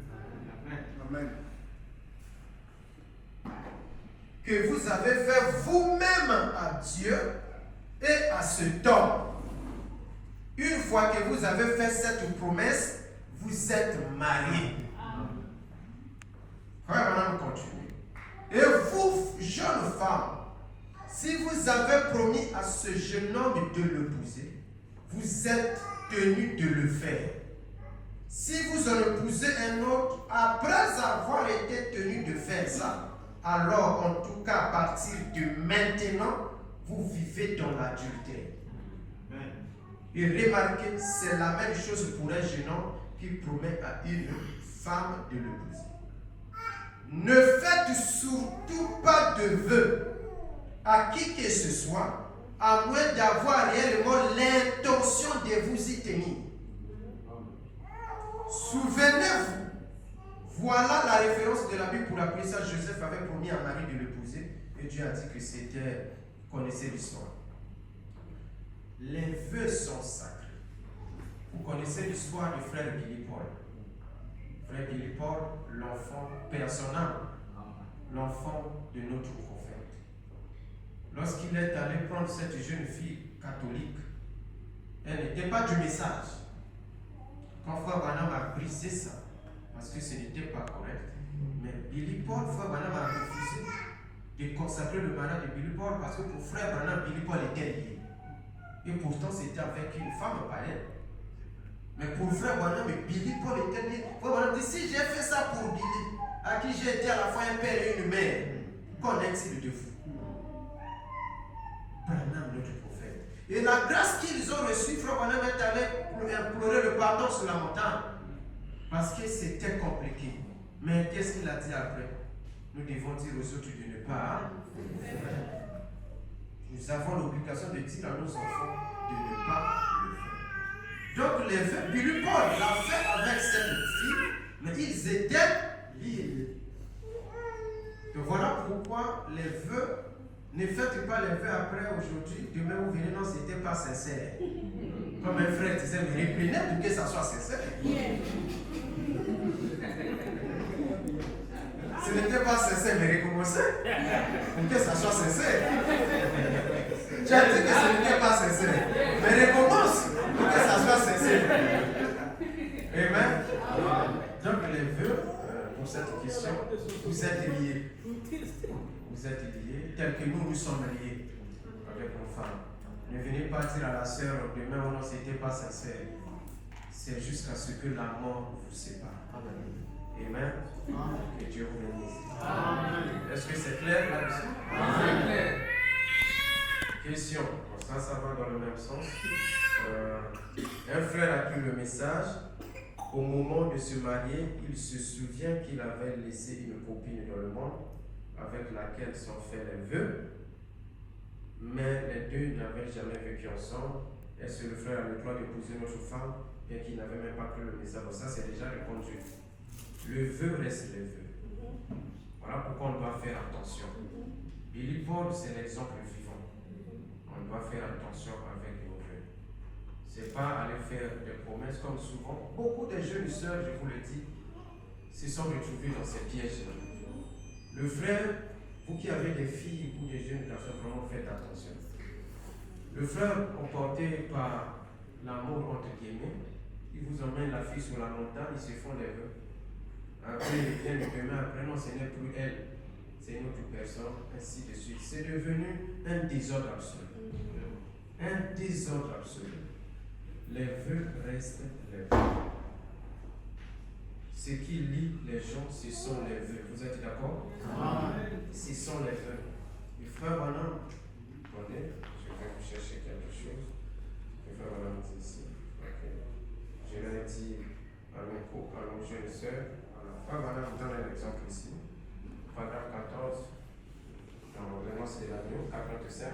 Amen.
Que vous avez fait vous-même à Dieu et à cet homme. Une fois que vous avez fait cette promesse, vous êtes mariés. Madame, continue. Et vous, jeune femme, si vous avez promis à ce jeune homme de l'épouser, vous êtes tenu de le faire. Si vous en épousez un autre, après avoir été tenu de faire ça, alors en tout cas à partir de maintenant, vous vivez dans l'adultère. Et remarquez, c'est la même chose pour un jeune homme qui promet à une femme de l'épouser. Ne faites surtout pas de vœux à qui que ce soit, à moins d'avoir réellement l'intention de vous y tenir. Souvenez-vous, voilà la référence de la Bible pour appeler ça. Joseph avait promis à Marie de l'épouser et Dieu a dit que c'était, connaissez l'histoire. Les vœux sont sacrés. Vous connaissez l'histoire du frère Billy Paul. Frère Billy Paul, l'enfant personnel, l'enfant de notre prophète. Lorsqu'il est allé prendre cette jeune fille catholique, elle n'était pas du message. Quand Frère Branham a brisé ça, parce que ce n'était pas correct, mais Billy Paul, Frère Branham a refusé de consacrer le mariage de Billy Paul parce que pour Frère Branham, Billy Paul était lié. Et pourtant, c'était avec une femme païenne. Mais pour Frère Branham, Billy Paul était lié. Frère Branham dit, si j'ai fait ça pour Billy, à qui j'ai été à la fois un père et une mère, qu'en est-il de vous? Branham, notre prophète. Et la grâce qu'ils ont reçue, Frère Branham est allé implorer le pardon sur la montagne. Parce que c'était compliqué. Mais qu'est-ce qu'il a dit après? Nous devons dire aux autres de ne pas le faire. Nous avons l'obligation de dire à nos enfants de ne pas le faire. Donc les vœux, Billy Paul l'a fait avec cette fille, mais ils étaient liés. Donc voilà pourquoi les vœux, ne faites pas les vœux après aujourd'hui, demain vous verrez, non, ce n'était pas sincère. Comme un frère disait, mais reprenez pour que ça soit sincère. Ce n'était pas sincère, mais recommencez pour que ça soit sincère. Tu as dit que ce n'était pas sincère, mais recommence pour que ça soit sincère. Amen. Donc les vœux, pour cette question, vous êtes liés. Vous êtes liés, tels que nous sommes liés avec nos femmes. Ne venez pas dire à la sœur, demain, oh non, ce n'était pas sincère. C'est jusqu'à ce que la mort vous sépare. Amen. Que Dieu vous bénisse. Est-ce que c'est clair là-dessus? Amen. Question. Bon, ça va dans le même sens. Un frère a pris le message. Au moment de se marier, il se souvient qu'il avait laissé une copine dans le monde avec laquelle sont faits les vœux, mais les deux n'avaient jamais vécu ensemble. Est-ce que le frère a le droit d'épouser notre femme bien qu'il n'avait même pas pris le message? Bon, ça c'est déjà répondu. Le vœu reste le vœu. Voilà pourquoi on doit faire attention. Billy Paul, c'est l'exemple vivant. On doit faire attention avec nos vœux. C'est pas aller faire des promesses comme souvent. Beaucoup de jeunes sœurs, je vous le dis, se sont retrouvés dans ces pièges-là. Le frère, vous qui avez des filles ou des jeunes garçons, vraiment faites attention. Le frère, emporté par l'amour entre guillemets, il vous emmène la fille sur la montagne, ils se font des vœux. Après, il vient le demain, après, non, ce n'est plus elle, c'est une autre personne, ainsi de suite. C'est devenu un désordre absolu. Un désordre absolu. Les vœux restent les vœux. Ce qui lie les gens, ce sont les vœux. Vous êtes d'accord? Ce sont les vœux. Le frère Branham, attendez, je vais vous chercher quelque chose. Le frère Branham dit ici. Okay. Je l'ai dit à nos jeunes sœurs. Frère Branham donne un exemple ici. Paragraphe 14, dans l'annonce de l'agneau, 45,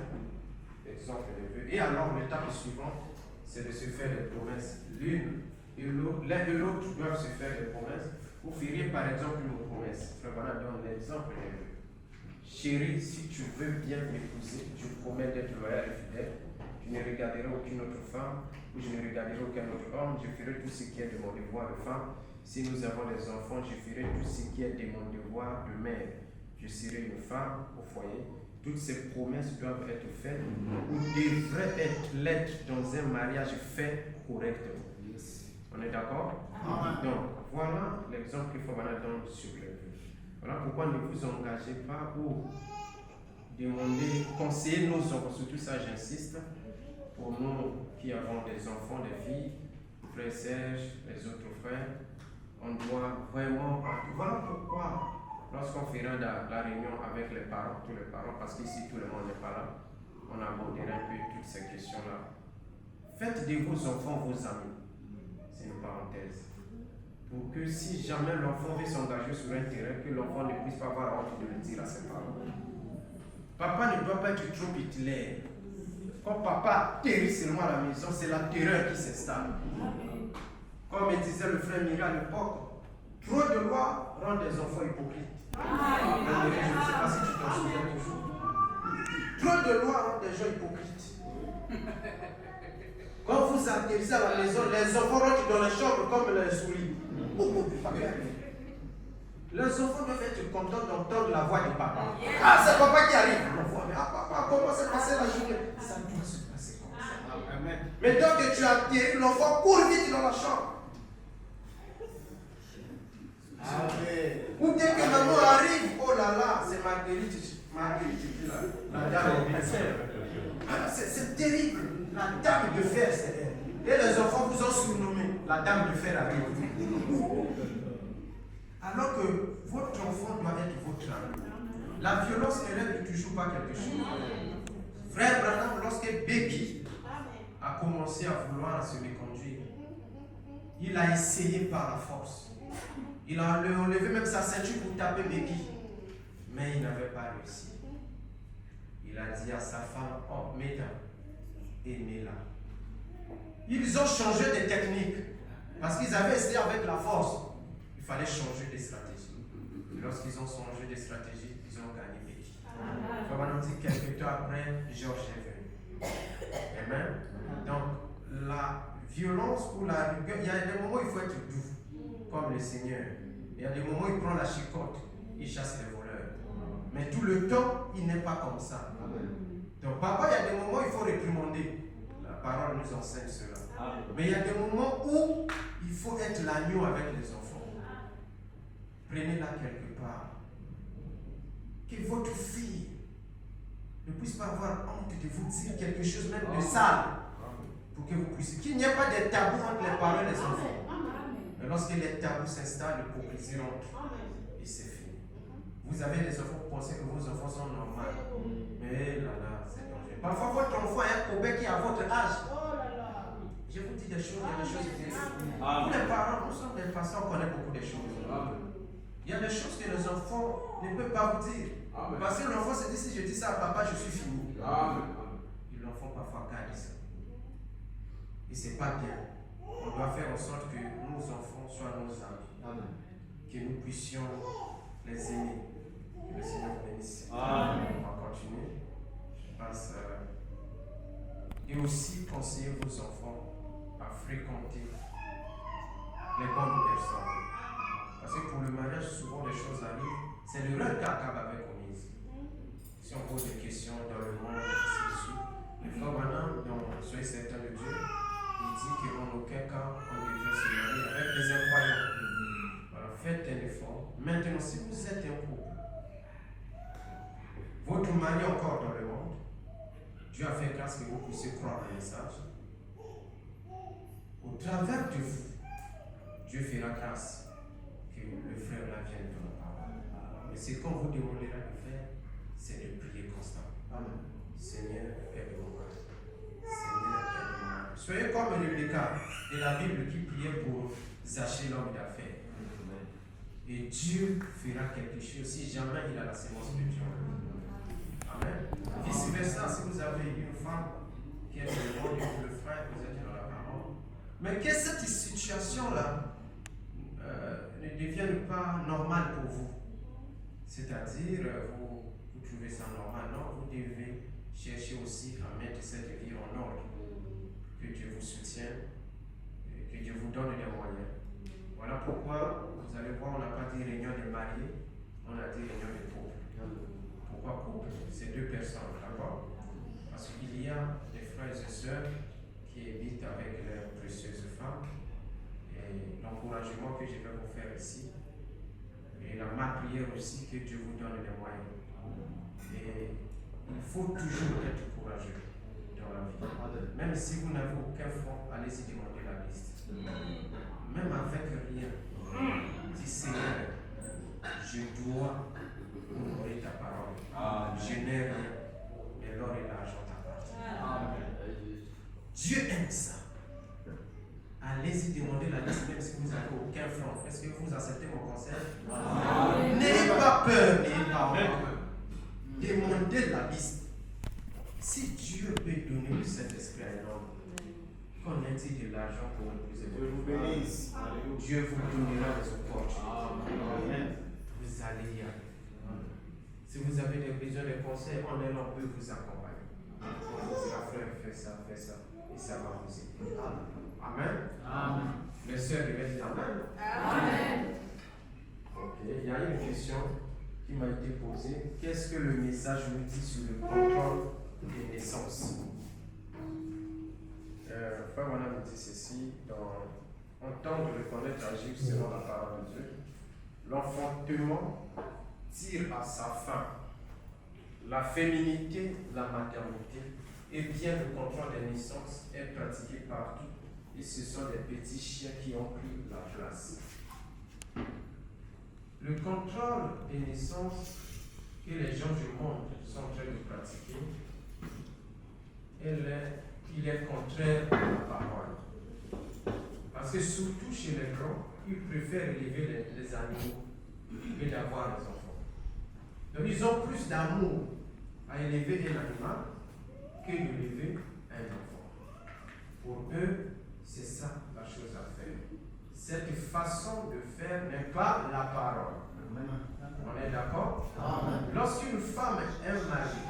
exemple des vœux. Et alors, l'étape suivante, c'est de se faire des promesses. L'un et l'autre doivent se faire des promesses. Vous feriez par exemple une promesse. Frère Branham donne l'exemple des vœux. Chérie, si tu veux bien m'épouser, je promets d'être loyal et fidèle. Je ne regarderai aucune autre femme, ou je ne regarderai aucun autre homme. Je ferai tout ce qui est de mon devoir de femme. Si nous avons des enfants, je ferai tout ce qui est de mon devoir de mère. Je serai une femme au foyer. Toutes ces promesses doivent être faites ou devraient être lettres dans un mariage fait correctement. On est d'accord? Donc, voilà l'exemple qu'il faut donner sur les vœux. Voilà pourquoi ne vous engagez pas ou demandez, conseillez nos enfants, surtout ça j'insiste, pour nous qui avons des enfants, des filles, frère Serge, les autres frères, on doit vraiment. Voilà pourquoi, lorsqu'on fera la réunion avec les parents, tous les parents, parce qu'ici tout le monde n'est pas là, on abordera un peu toutes ces questions-là. Faites de vos enfants vos amis. C'est une parenthèse. Pour que si jamais l'enfant veut s'engager sur un terrain, que l'enfant ne puisse pas avoir honte de le dire à ses parents. Papa ne doit pas être trop Hitler. Quand papa territ seulement à la maison, c'est la terreur qui s'installe. Comme disait le frère Mira à l'époque, trop de lois rendent des enfants hypocrites. Je ne sais pas si tu t'en souviens toujours. Trop de lois rendent des gens hypocrites. Quand vous atterrissez à la maison, les enfants rentrent dans les chambres comme les souris. Les enfants doivent être contents d'entendre la voix de papa. Ah, c'est papa qui arrive. L'enfant, mais papa, comment s'est passé la journée? Ça doit se passer comme ça. Amen. Mais tant que tu as guéri, l'enfant court vite dans la chambre.
Amen.
Ou dès que maman arrive, oh là là, c'est Marguerite, là. La dame de fer. C'est terrible. La dame de fer, c'est elle. Et les enfants vous ont surnommé la dame de fer avec vous. Alors que votre enfant doit être votre ami. La violence ne règle toujours pas quelque chose. Frère Branham, lorsque Becky a commencé à vouloir se méconduire, il a essayé par la force. Il a enlevé même sa ceinture pour taper Becky. Mais il n'avait pas réussi. Il a dit à sa femme, oh, mesdames, aimez-la. Ils ont changé de technique. Parce qu'ils avaient essayé avec la force. Il fallait changer de stratégie. Lorsqu'ils ont changé de stratégie, ils ont gagné Becky. Comme on dit quelques temps après, Georges est venu. Amen. Donc, la violence ou la rigueur, il y a des moments où il faut être doux, comme le Seigneur. Il y a des moments où il prend la chicotte, il chasse les voleurs. Mais tout le temps, il n'est pas comme ça. Donc, parfois, il y a des moments où il faut réprimander. La parole nous enseigne cela. Mais il y a des moments où il faut être l'agneau avec les enfants. Prenez-la quelque part. Que votre fille ne puisse pas avoir honte de vous dire quelque chose, même de sale, pour que vous puissiez. Qu'il n'y ait pas de tabou entre les parents et les enfants. Mais lorsque les tabous s'installent, l'hypocrisie rentre. Et c'est fini. Vous avez des enfants, vous pensez que vos enfants sont normaux. Mais là, c'est dangereux. Parfois, votre enfant est un copain qui est à votre âge. Je vous dis des choses, il y a des choses qui nous, les parents, nous sommes des pasteurs, on connaît beaucoup de choses. Il y a des choses que les enfants ne peuvent pas vous dire. Parce que l'enfant se dit, si je dis ça à papa, je suis fini. Et l'enfant parfois garde ça. Et c'est pas bien. On doit faire en sorte que nos enfants soient nos amis. Que nous puissions les aimer. Que le Seigneur vous bénisse. On va continuer. Je passe. Et aussi conseiller vos enfants à fréquenter les bonnes personnes. Parce que pour le mariage, souvent les choses arrivent. C'est le rêve qu'Akab avait commis. Si on pose des questions dans le monde, ainsi de suite. Le frère Branham, dans Soyez certain de Dieu, il dit qu'en aucun cas on devrait se marier avec les incroyants. Voilà, faites un effort. Maintenant, si vous êtes un couple, votre mari est encore dans le monde, Dieu a fait grâce que vous puissiez croire le message. Au travers de vous, Dieu fera grâce que le frère là vienne dans la parole. Mais ce qu'on vous demandera de faire, c'est de prier constamment. Seigneur, aide-moi. Seigneur, aide-moi. Soyez comme Rebecca de la Bible qui priait pour Zachée, l'homme d'affaires. Et Dieu fera quelque chose si jamais il a la sémence de Dieu. Amen. Vice versa, si vous avez une femme qui est dans le monde, le frère, vous êtes dans la parole. Mais que cette situation-là ne devienne pas normale pour vous. C'est-à-dire, vous trouvez ça normal. Non, vous devez chercher aussi à mettre cette vie en ordre. Que Dieu vous soutienne, que Dieu vous donne les moyens. Voilà pourquoi, vous allez voir, on n'a pas dit réunion des mariés, on a dit réunion des pauvres. Pourquoi couple? C'est deux personnes, d'accord? Parce qu'il y a des frères et sœurs qui habitent avec leurs précieuses femmes. Et l'encouragement que je vais vous faire ici, et ma prière aussi, que Dieu vous donne les moyens. Et il faut toujours être courageux dans la vie. Même si vous n'avez aucun fonds, allez-y demander la liste. Même avec rien, dis Seigneur, je dois honorer ta parole. Je n'ai rien, mais l'or et l'argent t'appartiennent. Dieu aime ça. Allez-y demander la liste, même si vous n'avez aucun franc. Est-ce que vous acceptez mon conseil? N'ayez pas peur, n'ayez pas peur. Demandez la liste. Si Dieu peut donner le Saint-Esprit à un homme, qu'on ait de l'argent pour épouser votre femme, Dieu vous donnera des opportunités. Vous allez y aller. Si vous avez des besoins de conseils, on peut vous accompagner. On vous dira, frère, fais ça, et ça va vous aider. Amen. Les sœurs devaient dire Amen. Ok, il y a une question qui m'a été posée. Qu'est-ce que le message nous dit sur le contrôle des naissances?
Frère Branham me dit ceci, dans entendre, reconnaître, agir selon la parole de Dieu. L'enfantement tire à sa fin la féminité, la maternité, et bien le contrôle des naissances est pratiqué partout. Et ce sont des petits chiens qui ont pris la place. Le contrôle des naissances que les gens du monde sont en train de pratiquer, il est contraire à la parole. Parce que surtout chez les grands, ils préfèrent élever les animaux que d'avoir les enfants. Donc ils ont plus d'amour à élever un animal que d'élever un enfant. Pour eux, c'est ça la chose à faire. Cette façon de faire n'est pas la parole. On est d'accord? Lorsqu'une femme est mariée,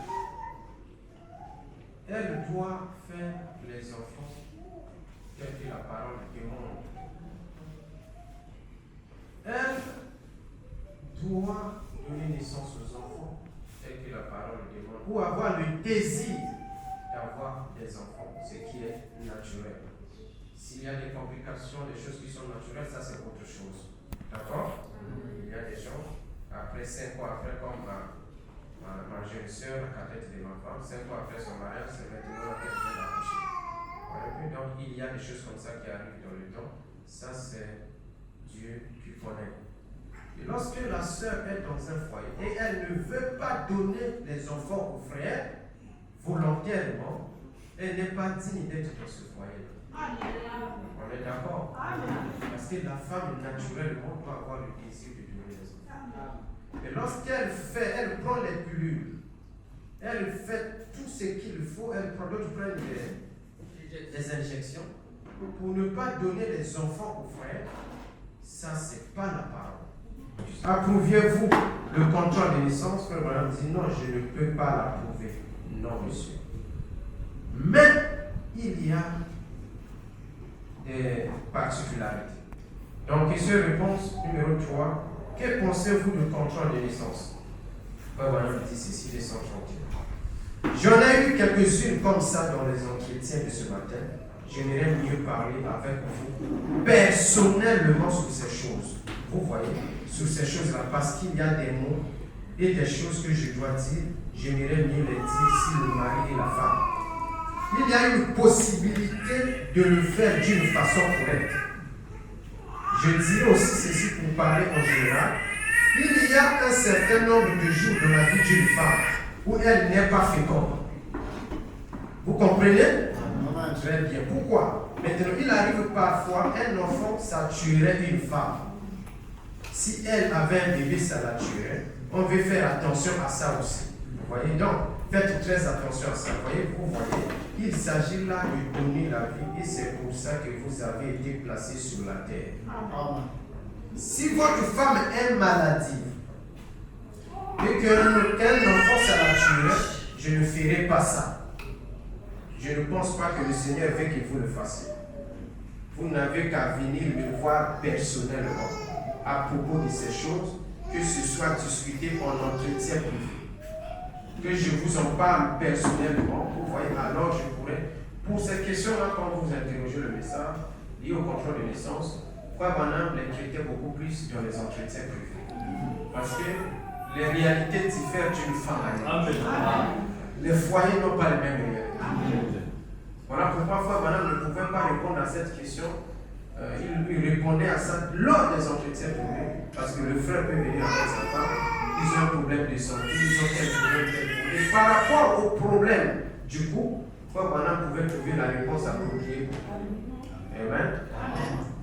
elle doit faire les enfants tels que la parole demande. Elle doit donner naissance aux enfants tels que la parole demande, ou avoir le désir d'avoir des enfants, ce qui est naturel. S'il y a des complications, des choses qui sont naturelles, ça c'est autre chose. D'accord? Il y a des gens, après 5 ans après, comme ma jeune soeur, la cadette de ma femme, 5 ans après son mariage, c'est maintenant qu'elle vient d'accoucher. Donc il y a des choses comme ça qui arrivent dans le temps. Ça c'est Dieu qui connaît. Et lorsque la soeur est dans un foyer et elle ne veut pas donner les enfants au frère, volontairement, elle n'est pas digne d'être dans ce foyer-là. On est d'accord? Parce que la femme, naturellement, doit avoir le désir de donner les enfants. Et elle prend les pilules, elle fait tout ce qu'il faut, elle prend d'autres prennent des injections pour ne pas donner les enfants aux frères, ça c'est pas la parole. Approuviez-vous le contrôle de naissance? Frère Branham dit non, je ne peux pas l'approuver. Non, monsieur. Mais il y a des particularités. Donc, question réponse numéro 3. Que pensez-vous du contrôle de naissance? Frère Branham dit ceci, les 131. J'en ai eu quelques-unes comme ça dans les entretiens de ce matin. J'aimerais mieux parler avec vous personnellement sur ces choses. Vous voyez, sur ces choses-là, parce qu'il y a des mots et des choses que je dois dire, j'aimerais mieux les dire si le mari et la femme. Il y a une possibilité de le faire d'une façon correcte. Je dirais aussi ceci pour parler en général. Il y a un certain nombre de jours dans la vie d'une femme où elle n'est pas féconde. Vous comprenez? Très bien. Pourquoi? Maintenant, il arrive parfois, un enfant, ça tuerait une femme. Si elle avait un bébé, ça la tuerait. On veut faire attention à ça aussi. Vous voyez? Donc, faites très attention à ça. Vous voyez, il s'agit là de donner la vie et c'est pour ça que vous avez été placé sur la terre. Si votre femme est maladive et qu'un enfant, ça la tuerait, je ne ferai pas ça. Je ne pense pas que le Seigneur veut que vous le fassiez. Vous n'avez qu'à venir me voir personnellement à propos de ces choses, que ce soit discuté en entretien privé. Que je vous en parle personnellement, vous voyez, alors je pourrais, pour cette question-là, quand vous interrogez le message lié au contrôle de naissance, Frère Branham les traitait beaucoup plus dans les entretiens privés. Parce que les réalités diffèrent d'une femme à l'autre. Les foyers n'ont pas les mêmes réalités. Voilà pourquoi Frère Branham ne pouvait pas répondre à cette question. Il répondait à ça lors des entretiens privés. Parce que le frère peut venir avec sa femme, ils ont un problème de santé, ils ont tel problème. Et par rapport au problème du couple, Frère Branham pouvait trouver la réponse appropriée. Amen.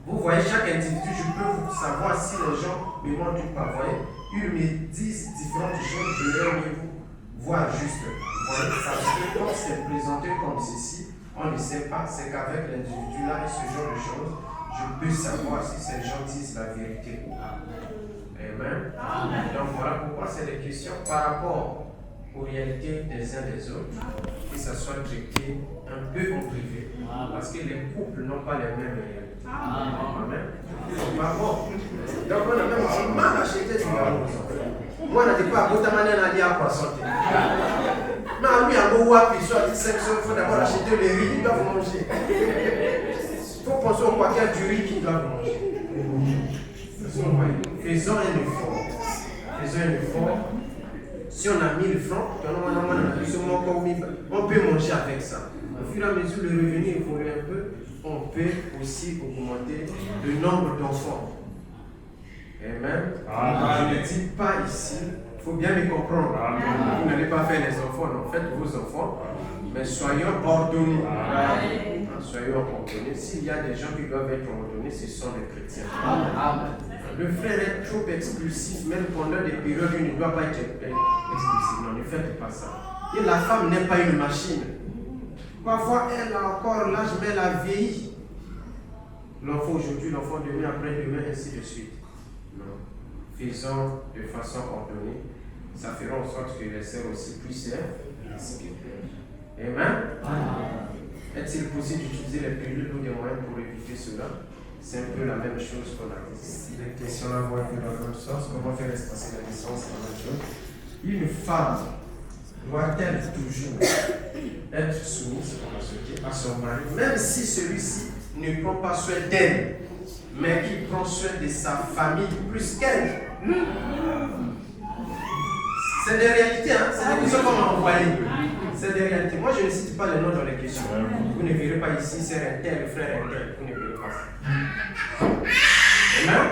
Vous voyez, chaque individu, je peux vous savoir si les gens me montrent pas. Vous voyez, ils me disent différentes choses, je vais vous voir juste. Vous voyez, parce que quand c'est présenté comme ceci, on ne sait pas, c'est qu'avec l'individu là et ce genre de choses, je peux savoir si ces gens disent la vérité ou pas. Amen. Donc voilà pourquoi c'est des questions par rapport aux réalités des uns des autres, que ça soit traité un peu en privé, parce que les couples n'ont pas les mêmes réalités. Amen. Pas bon. Donc on a même mal acheté du yaourt. Moi, on n'a pas à bout de manière à dire à quoi santé.
Mais à lui, à Moua, puis soit dit 500, il faut d'abord acheter les riz, ils doivent manger. Il faut penser au paquet du riz qu'ils doivent manger. Faisons un effort. Faisons un effort. Si on a 1000 francs, on peut manger avec ça. Au fur et à mesure, le revenu évolue un peu, on peut aussi augmenter le nombre d'enfants. Amen. Je ne dis pas ici, il faut bien me comprendre. Vous n'allez pas faire les enfants, non, faites vos enfants, mais soyons ordonnés. Soyons ordonnés. S'il y a des gens qui doivent être ordonnés, ce sont les chrétiens. Le frère est trop expulsif, même pendant des périodes où il ne doit pas être expulsif. Non, ne faites pas ça. Et la femme n'est pas une machine. Parfois, elle a encore l'âge, mais elle a vieilli. L'enfant aujourd'hui, l'enfant demain, après-demain, ainsi de suite. Non. Faisons de façon ordonnée. Ça fera en sorte que les sœurs aussi puissent s'inspirer. Amen. Est-il possible d'utiliser les pilules ou des moyens pour éviter cela? C'est un peu la même chose qu'on a dit. Si les questions là vont un peu dans le même sens, comment faire espacer la naissance dans la chose? Une femme doit-elle toujours être soumise à son mari, même si celui-ci ne prend pas soin d'elle, mais qui prend soin de sa famille plus qu'elle? C'est des réalités, hein? C'est des questions qu'on m'a envoyées. C'est des réalités. Moi, je ne cite pas les noms dans les questions. Vous ne verrez pas ici, c'est un tel, frère un tel. Vous ne verrez pas ça. Amen.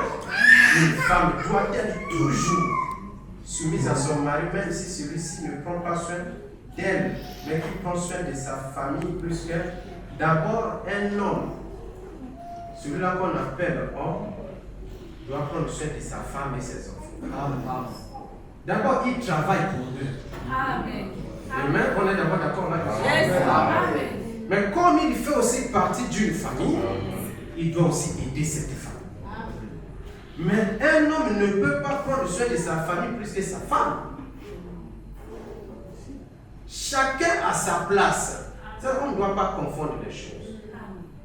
Une femme doit être toujours soumise à son mari, même si celui-ci ne prend pas soin d'elle, mais qui prend soin de sa famille plus qu'elle. D'abord, un homme, celui-là qu'on appelle homme, doit prendre soin de sa femme et ses enfants. D'abord, il travaille pour eux.
Amen.
Amen. On est d'abord d'accord là.
Yes. Amen.
Mais comme il fait aussi partie d'une famille, il doit aussi aider cette femme. Mais un homme ne peut pas prendre soin de sa famille plus que sa femme. Chacun a sa place. On ne doit pas confondre les choses.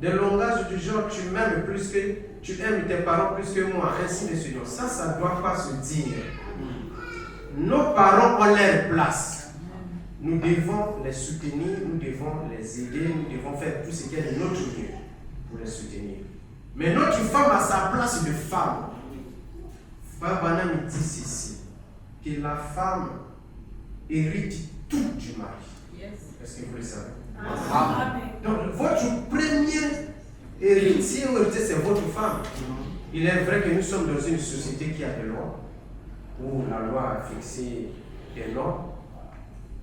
Des langages du genre tu m'aimes plus que tu aimes tes parents plus que moi, ainsi de suite. Ça ne doit pas se dire. Nos parents ont leur place. Nous devons les soutenir, nous devons les aider, nous devons faire tout ce qui est de notre mieux pour les soutenir. Mais notre femme a sa place de femme. Frère Branham dit ceci, que la femme hérite tout du mari.
Yes.
Est-ce que vous le savez?
Amen.
Donc votre premier héritier ou héritier, c'est votre femme. Il est vrai que nous sommes dans une société qui a des lois, où la loi a fixé des normes.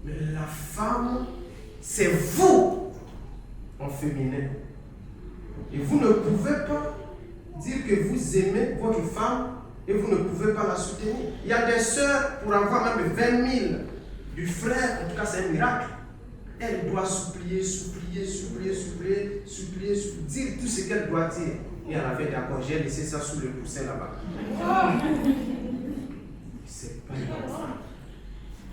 Mais la femme, c'est vous en féminin. Et vous ne pouvez pas dire que vous aimez votre femme et vous ne pouvez pas la soutenir. Il y a des sœurs, pour avoir même 20 000 du frère, en tout cas c'est un miracle. Elle doit supplier, dire tout ce qu'elle doit dire. Et elle avait d'accord, j'ai laissé ça sous le coussin là-bas. C'est pas normal.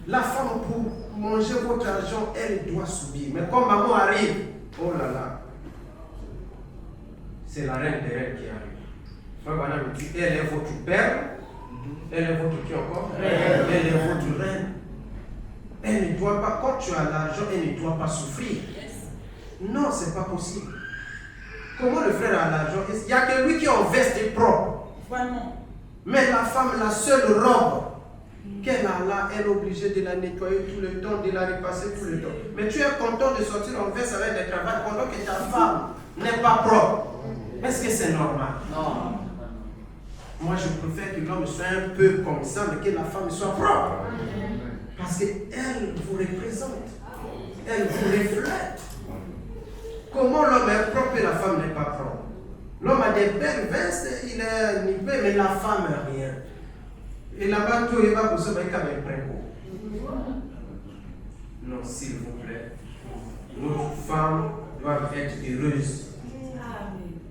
La femme, pour manger votre argent, elle doit subir. Mais quand maman arrive, oh là là, c'est la reine des reines qui arrive. Elle est votre père, elle est votre qui encore? Elle est votre reine. Elle ne doit pas, quand tu as l'argent, elle ne doit pas souffrir. Non, c'est pas possible. Comment le frère a l'argent? Il n'y a que lui qui en veste propre.
Vraiment.
Mais la femme, la seule robe qu'elle a là, elle est obligée de la nettoyer tout le temps, de la repasser tout le temps. Mais tu es content de sortir en veste avec des cravates pendant que ta femme n'est pas propre. Est-ce que c'est normal?
Non.
Moi, je préfère que l'homme soit un peu comme ça, mais que la femme soit propre. Parce qu'elle vous représente. Elle vous reflète. Comment l'homme est propre et la femme n'est pas propre? L'homme a des belles vestes, il est nippé, mais la femme n'a rien. Et là-bas, tout est pas pour ça, mais quand même près. Non, s'il vous plaît. Nos femmes doivent être heureuses.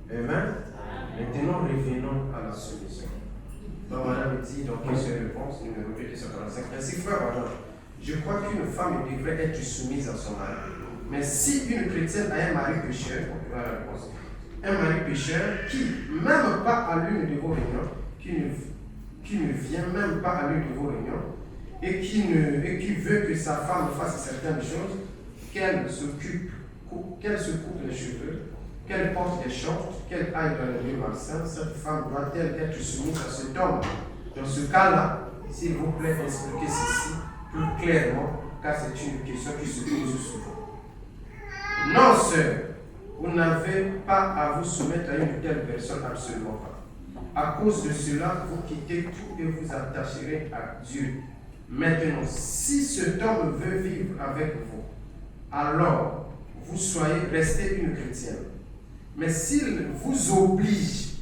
Amen. Maintenant, revenons à la solution. Donc, madame dit dans question de réponse, numéro 245. Ainsi, frère, madame, je crois qu'une femme devrait être soumise à son mari. Mais si une chrétienne a un mari pécheur, voilà la réponse. Un mari pécheur qui, même pas à l'une de vos réunions, qui ne vient même pas à l'une de vos réunions, et qui veut que sa femme fasse certaines choses, qu'elle se coupe les cheveux, qu'elle porte des shorts, qu'elle aille dans les lieux malsains, cette femme doit-elle être soumise à cet homme? Dans ce cas-là, s'il vous plaît, expliquez ceci plus clairement, car c'est une question qui se pose souvent. Non, sœur, vous n'avez pas à vous soumettre à une telle personne, absolument pas. À cause de cela, vous quittez tout et vous attacherez à Dieu. Maintenant, si cet homme veut vivre avec vous, alors vous soyez resté une chrétienne. Mais s'il vous oblige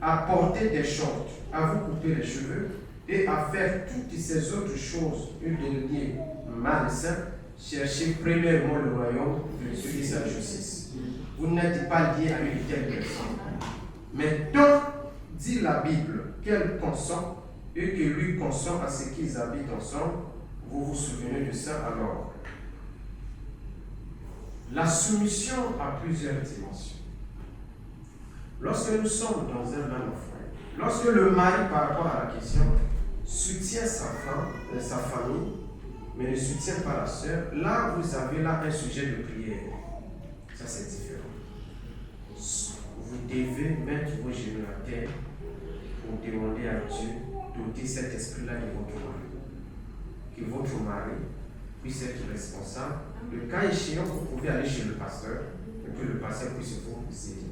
à porter des shorts, à vous couper les cheveux et à faire toutes ces autres choses, une dernière malsain, cherchez premièrement le royaume de Dieu et sa justice. Vous n'êtes pas lié à une telle personne. Mais tant, dit la Bible, qu'elle consent et que lui consent à ce qu'ils habitent ensemble, vous vous souvenez de ça alors? La soumission a plusieurs dimensions. Lorsque nous sommes dans un même foyer, lorsque le mari, par rapport à la question, soutient sa femme, sa famille, mais ne soutient pas la sœur, là, vous avez là un sujet de prière. Ça, c'est différent. Vous devez mettre vos genoux à terre pour demander à Dieu d'ôter cet esprit-là de votre mari. Que votre mari puisse être responsable. Le cas échéant, vous pouvez aller chez le pasteur et que le pasteur puisse vous aider.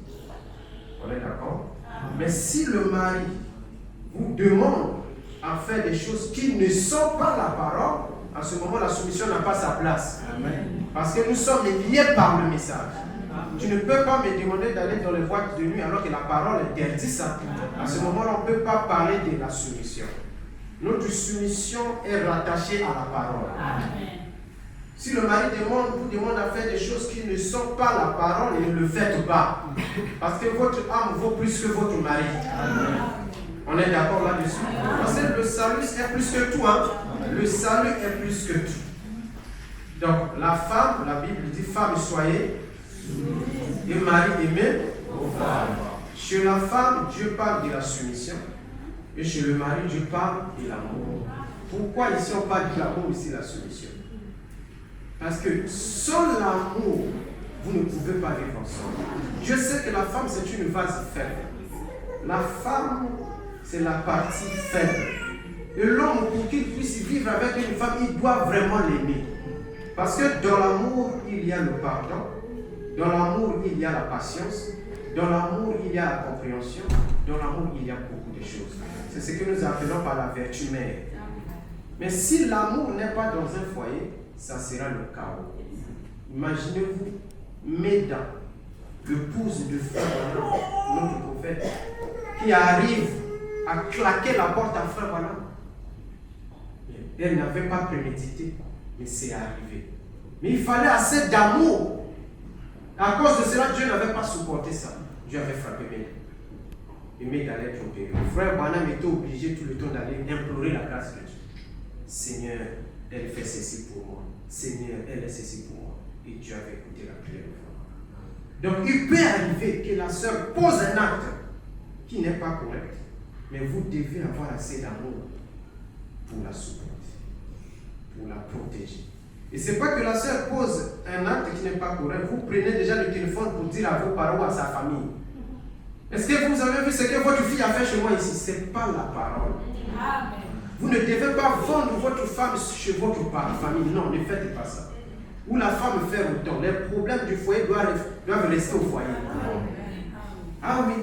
On est d'accord? Mais si le mari vous demande à faire des choses qui ne sont pas la parole, à ce moment, la soumission n'a pas sa place. Amen. Parce que nous sommes liés par le message. Tu ne peux pas me demander d'aller dans les boîtes de nuit alors que la parole interdit ça. À ce moment-là, on ne peut pas parler de la soumission. Notre soumission est rattachée à la parole. Amen. Si le mari vous demande à faire des choses qui ne sont pas la parole, et ne le faites pas. Parce que votre âme vaut plus que votre mari. Amen. On est d'accord là-dessus? Parce que le salut est plus que tout. Hein? Le salut est plus que tout. Donc, la femme, la Bible dit, femme, soyez, et mari, aimez vos femmes. Chez la femme, Dieu parle de la soumission, et chez le mari, Dieu parle de l'amour. Pourquoi ici on parle de l'amour, ici la soumission? Parce que sans l'amour, vous ne pouvez pas vivre ensemble. Dieu sait que la femme, c'est une vase faible. La femme, c'est la partie faible. Et l'homme, pour qu'il puisse vivre avec une femme, il doit vraiment l'aimer. Parce que dans l'amour, il y a le pardon. Dans l'amour, il y a la patience. Dans l'amour, il y a la compréhension. Dans l'amour, il y a beaucoup de choses. C'est ce que nous appelons par la vertu mère. Mais si l'amour n'est pas dans un foyer, ça sera le chaos. Imaginez-vous Méda, l'épouse de Frère Balaam, notre prophète, qui arrive à claquer la porte à Frère Balaam. Elle n'avait pas prémédité, mais c'est arrivé. Mais il fallait assez d'amour. À cause de cela, Dieu n'avait pas supporté ça. Dieu avait frappé Méda. Et Méda allait tromper. Frère Balaam était obligé tout le temps d'aller implorer la grâce de Dieu. Seigneur, elle fait ceci pour moi. Seigneur, elle est ceci pour moi. Et Dieu avait écouté la prière de Frère. Donc il peut arriver que la sœur pose un acte qui n'est pas correct, mais vous devez avoir assez d'amour pour la supporter, pour la protéger. Et ce n'est pas que la sœur pose un acte qui n'est pas correct, vous prenez déjà le téléphone pour dire à vos parents ou à sa famille. Est-ce que vous avez vu ce que votre fille a fait chez moi ici? Ce n'est pas la parole. Amen. Vous ne devez pas vendre votre femme chez votre famille. Non, ne faites pas ça. Ou la femme fait autant. Les problèmes du foyer doivent rester au foyer. Ah oui.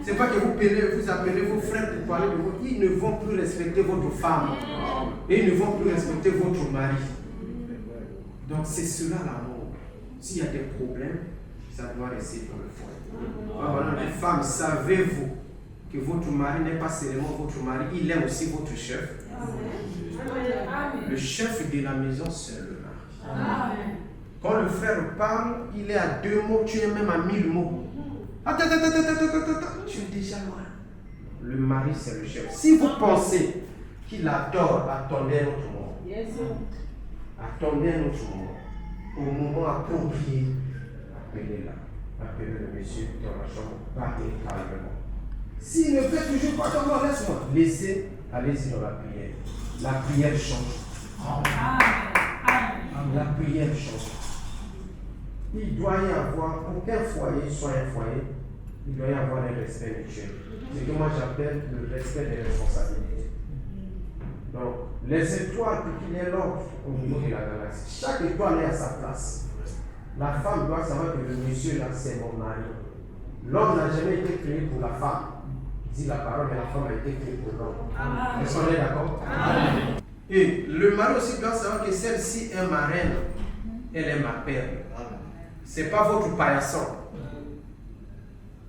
Ce n'est pas que vous appelez vos frères pour parler de vous. Ils ne vont plus respecter votre femme. Et ils ne vont plus respecter votre mari. Donc c'est cela l'amour. S'il y a des problèmes, ça doit rester dans le foyer. Voilà, les femmes, savez-vous que votre mari n'est pas seulement votre mari, il est aussi votre chef. Amen. Le chef de la maison, c'est le mari. Amen. Quand le frère parle, il est à 2 mots, tu es même à 1000 mots. Attends, tu es déjà loin. Le mari, c'est le chef. Si vous pensez qu'il adore, attendez un autre moment. Attendez un autre moment. Au moment approprié, appelez-la. Appelez le monsieur dans la chambre, parlez calmement. S'il ne fait toujours pas comme moi, laisse-moi. Allez-y dans la prière. la prière change. La prière change. Il doit y avoir, pour qu'un foyer soit un foyer, il doit y avoir un respect mutuel. C'est ce que moi j'appelle le respect des responsabilités. Donc, les étoiles, pour qu'il y ait l'ordre au niveau de la galaxie, chaque étoile est à sa place. La femme doit savoir que le monsieur là, c'est mon mari. L'homme n'a jamais été créé pour la femme. Dit la parole, mais la femme a été créée pour l'homme. Est-ce qu'on est d'accord? Et le mari aussi doit savoir que celle-ci est ma reine. Elle est ma perle. Ce n'est pas votre paillasson.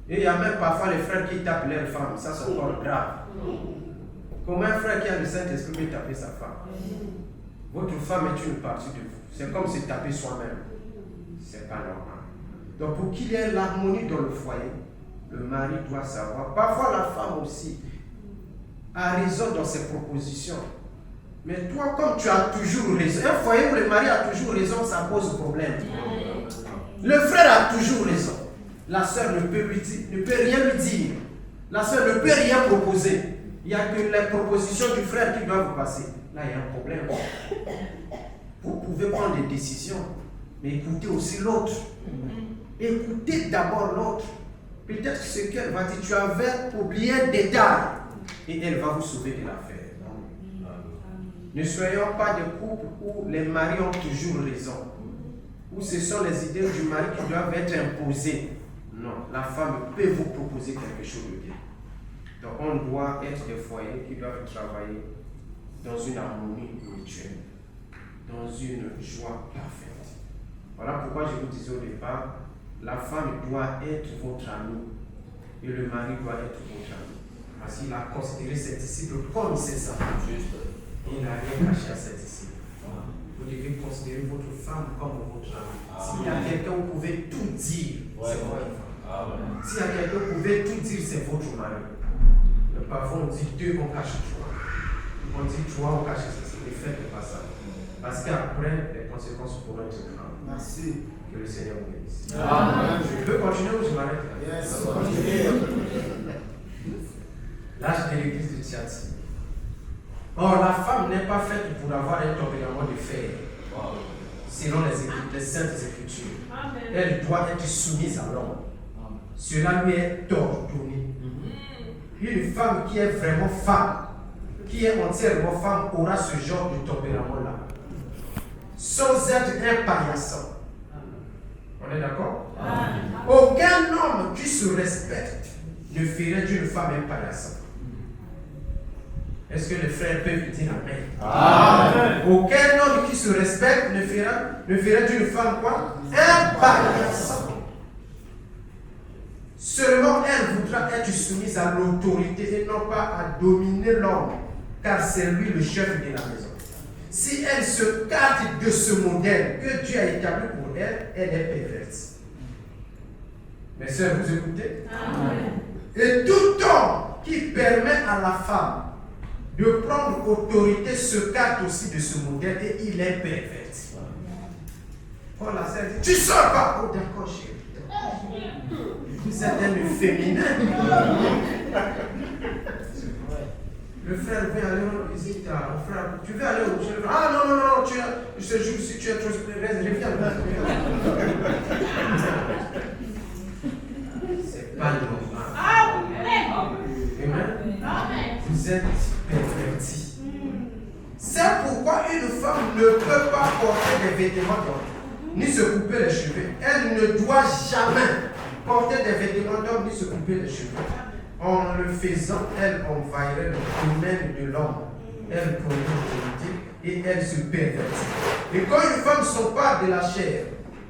Et il y a même parfois les frères qui tapent leurs femmes. Ça, c'est encore grave. Comment un frère qui a le Saint-Esprit peut taper sa femme? Votre femme est une partie de vous. C'est comme se taper soi-même. C'est pas normal. Donc pour qu'il y ait l'harmonie dans le foyer, le mari doit savoir. Parfois la femme aussi a raison dans ses propositions. Mais toi, comme tu as toujours raison, un foyer où le mari a toujours raison, ça pose problème. Le frère a toujours raison. La soeur ne peut rien lui dire. La soeur ne peut rien proposer. Il n'y a que les propositions du frère qui doivent passer. Là, il y a un problème. Vous pouvez prendre des décisions, mais écoutez aussi l'autre. Écoutez d'abord l'autre. Peut-être ce qu'elle va dire, tu avais oublié un détail. Et elle va vous sauver de l'affaire. Ne soyons pas des couples où les maris ont toujours raison. Où ce sont les idées du mari qui doivent être imposées. Non, la femme peut vous proposer quelque chose de bien. Donc on doit être des foyers qui doivent travailler dans une harmonie mutuelle, dans une joie parfaite. Voilà pourquoi je vous disais au départ, la femme doit être votre amie et le mari doit être votre ami. Parce qu'il a considéré ses disciples comme ses amis. Il n'a rien caché à ses disciples. Vous devez considérer votre femme comme votre ami. S'il y a quelqu'un où vous pouvez tout dire, c'est votre femme. S'il y a quelqu'un où vous pouvez tout dire, c'est votre mari. Parfois on dit 2, on cache 3. On dit 3, on cache 6. Ne faites pas ça. Parce qu'après, les conséquences pourront être grandes.
Merci.
Que le Seigneur vous bénisse.
Amen.
Je peux continuer ou je m'arrête là?
Yes.
L'âge de l'église de Thyatire. Or, la femme n'est pas faite pour avoir un tempérament de fer. Selon les saintes écritures. Elle doit être soumise à l'homme. Cela lui est ordonné. Une femme qui est vraiment femme, qui est entièrement femme, aura ce genre de tempérament-là. Sans être un paillasson. On est d'accord? Aucun homme qui se respecte ne ferait d'une femme un paillasson. Est-ce que les frères peuvent dire Amen? Amen. Aucun homme qui se respecte ne ferait d'une femme quoi? Un paillasson. Seulement elle voudra être soumise à l'autorité et non pas à dominer l'homme, car c'est lui le chef de la maison. Si elle se garde de ce modèle que Dieu a établi pour elle, elle est perverse. Mes sœurs, vous écoutez? Amen. Et tout homme qui permet à la femme de prendre autorité se garde aussi de ce modèle et il est perverse. Quand la sœur dit, tu sors pas! Oh d'accord, chérie. Vous êtes un féminin. Le frère veut aller en visite à mon frère. Tu veux aller au frère? Ah non, je te jure, si tu es trop reviens. C'est pas normal. Amen. Vous êtes pervertis. C'est pourquoi une femme ne peut pas porter des vêtements d'homme, ni se couper les cheveux. Elle ne doit jamais porter des vêtements d'homme ni se couper les cheveux. En le faisant, elle envahirait le domaine de l'homme. Elle prend l'autorité et elle se pervertit. Et quand une femme s'empare de la chair,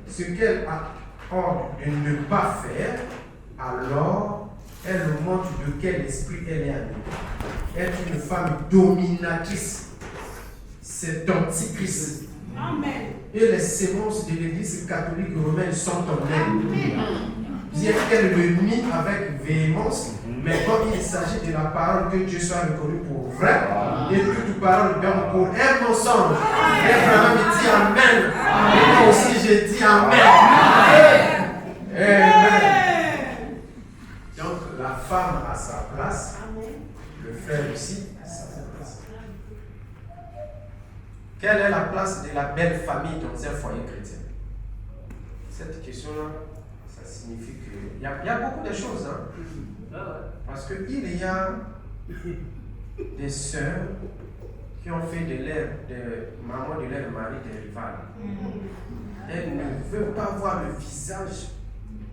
ce qu'elle a ordre de ne pas faire, alors elle montre de quel esprit elle est animée. Être une femme dominatrice, c'est antichrist.
Amen.
Et les sémences de l'église catholique romaine sont en elle. Bien qu'elle le nie avec véhémence, mais quand il s'agit de la parole que Dieu soit reconnu pour vrai, et toute parole d'homme pour un mensonge, Abraham dit Amen. Et moi aussi j'ai dit Amen. Amen. Donc la femme a sa place, le frère aussi a sa place. Quelle est la place de la belle famille dans un foyer chrétien? Cette question-là, ça signifie qu'il y a beaucoup de choses. Hein? Parce qu'il y a des sœurs qui ont fait de maman de leur mari des rivales. Elles ne veulent pas voir le visage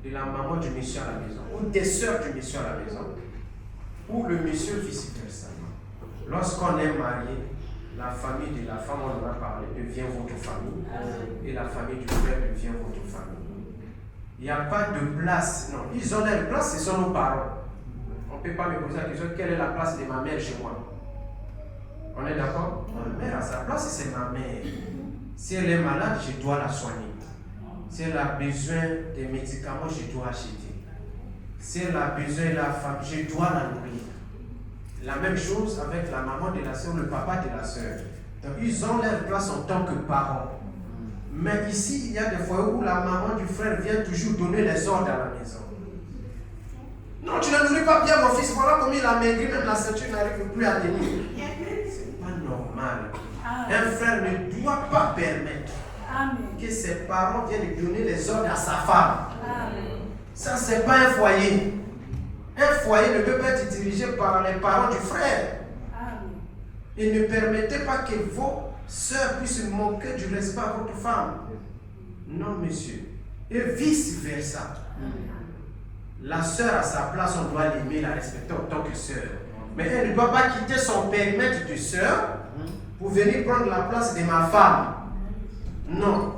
de la maman du monsieur à la maison, ou des sœurs du monsieur à la maison, ou le monsieur vice-versa. Lorsqu'on est marié, la famille de la femme, on en a parlé, devient votre famille, et la famille du frère devient votre famille. Il n'y a pas de place, non, ils ont leur place, ce sont nos parents. On ne peut pas me poser la question, quelle est la place de ma mère chez moi? On est d'accord? Ma mère a sa place, c'est ma mère. Si elle est malade, je dois la soigner. Si elle a besoin de médicaments, je dois acheter. Si elle a besoin de la femme, je dois la nourrir. La même chose avec la maman de la soeur, le papa de la soeur. Donc ils ont leur place en tant que parents. Mais ici, il y a des fois où la maman du frère vient toujours donner les ordres à la maison. Non, tu ne nourris pas bien mon fils, voilà comme il a maigri, même la ceinture n'arrive plus à tenir. C'est pas normal. Un frère ne doit pas permettre que ses parents viennent donner les ordres à sa femme. Ça, c'est pas un foyer. Un foyer ne peut pas être dirigé par les parents du frère. Et ne permettez pas que vos sœurs puissent manquer du respect à votre femme. Non, monsieur. Et vice-versa. La sœur à sa place, on doit l'aimer, la respecter en tant que sœur. Mais elle ne doit pas quitter son périmètre de sœur pour venir prendre la place de ma femme. Non.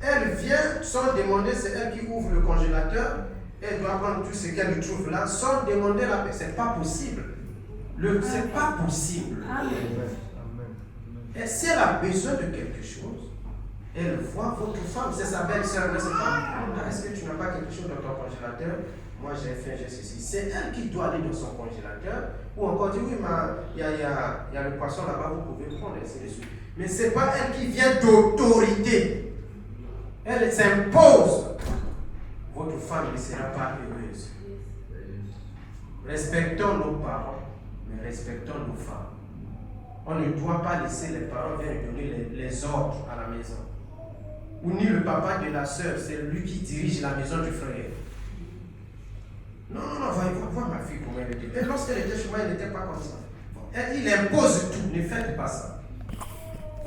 Elle vient sans demander, c'est elle qui ouvre le congélateur. Elle doit prendre tout ce qu'elle trouve là sans demander la paix. C'est pas possible. C'est pas possible. Et si elle a besoin de quelque chose, elle voit votre femme, c'est sa belle-sœur, n'est-ce pas? Est-ce que tu n'as pas quelque chose dans ton congélateur? Moi j'ai fait, j'ai ceci. C'est elle qui doit aller dans son congélateur. Ou encore dire, oui, il y a le poisson là-bas, vous pouvez prendre, et ainsi de suite. Mais ce n'est pas elle qui vient d'autorité. Elle s'impose. Votre femme ne sera pas heureuse. Respectons nos parents, mais respectons nos femmes. On ne doit pas laisser les parents venir donner les ordres à la maison. Ou ni le papa de la sœur, c'est lui qui dirige la maison du frère. Non, voir ma fille comment elle était. Et lorsqu'elle était chez moi, elle n'était pas comme ça. Il impose tout, ne faites pas ça.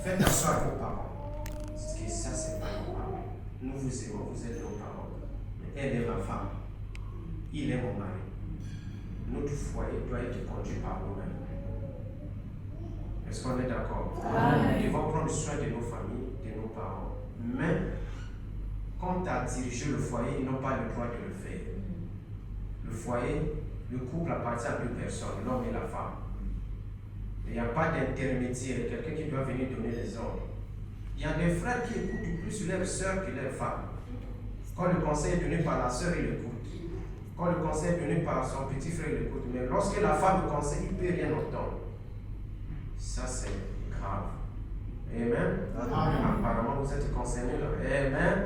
Faites attention à vos parents. Parce que ça, c'est pas nos parents. Nous vous aimons, vous êtes nos parents. Mais elle est ma femme. Il est mon mari. Notre foyer doit être conduit par nous-mêmes. Est-ce qu'on est d'accord? Nous devons prendre soin de nos familles, de nos parents. Mais, quand tu as dirigé le foyer, ils n'ont pas le droit de le faire. Le foyer, le couple appartient à deux personnes, l'homme et la femme. Il n'y a pas d'intermédiaire, quelqu'un qui doit venir donner les ordres. Il y a des frères qui écoutent plus leur soeur que leur femme. Quand le conseil est donné par la soeur, il écoute. Quand le conseil est donné par son petit frère, il écoute. Mais lorsque la femme le conseille, il ne peut rien entendre. Ça, c'est grave. Amen. Apparemment, vous êtes concernés là. Amen.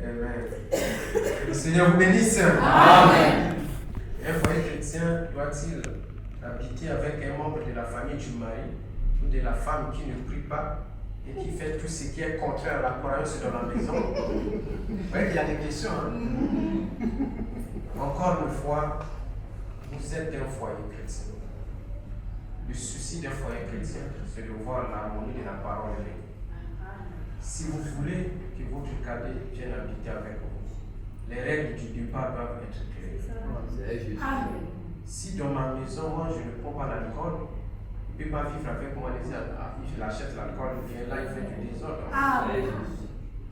Amen. Le Seigneur vous bénisse. Amen. Un foyer chrétien doit-il habiter avec un membre de la famille du mari ou de la femme qui ne prie pas et qui fait tout ce qui est contraire à la croyance dans la maison? Vous voyez qu'il y a des questions. Hein? Encore une fois, vous êtes un foyer chrétien. Le souci d'un foyer chrétien, c'est de voir l'harmonie de la parole de Dieu. Si vous voulez que votre cadet vienne habiter avec vous, les règles du départ doivent être claires. Si dans ma maison, moi, je ne prends pas l'alcool, il ne peut pas vivre avec moi, il achète l'alcool, il vient là, il fait du désordre.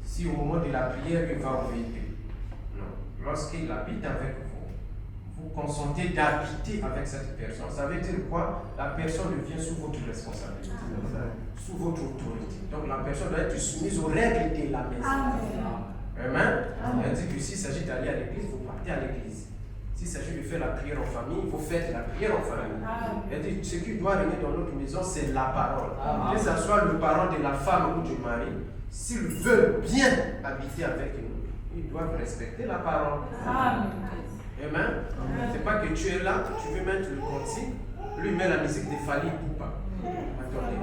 Si au moment de la prière, il va obéir. Non. Lorsqu'il habite avec vous, vous consentez d'habiter avec cette personne. Ça veut dire quoi? La personne devient sous votre responsabilité, sous votre autorité. Donc la personne doit être soumise aux règles de la maison. Amen. Elle dit que s'il s'agit d'aller à l'église, vous partez à l'église. S'il s'agit de faire la prière en famille, vous faites la prière en famille. Elle dit que ce qui doit régner dans notre maison, c'est la parole. Que ce soit le parent de la femme ou du mari, s'ils veulent bien habiter avec nous, ils doivent respecter la parole. Amen. C'est pas que tu es là, tu veux mettre le cantique, lui met la musique de Fali Poupa. Attendez,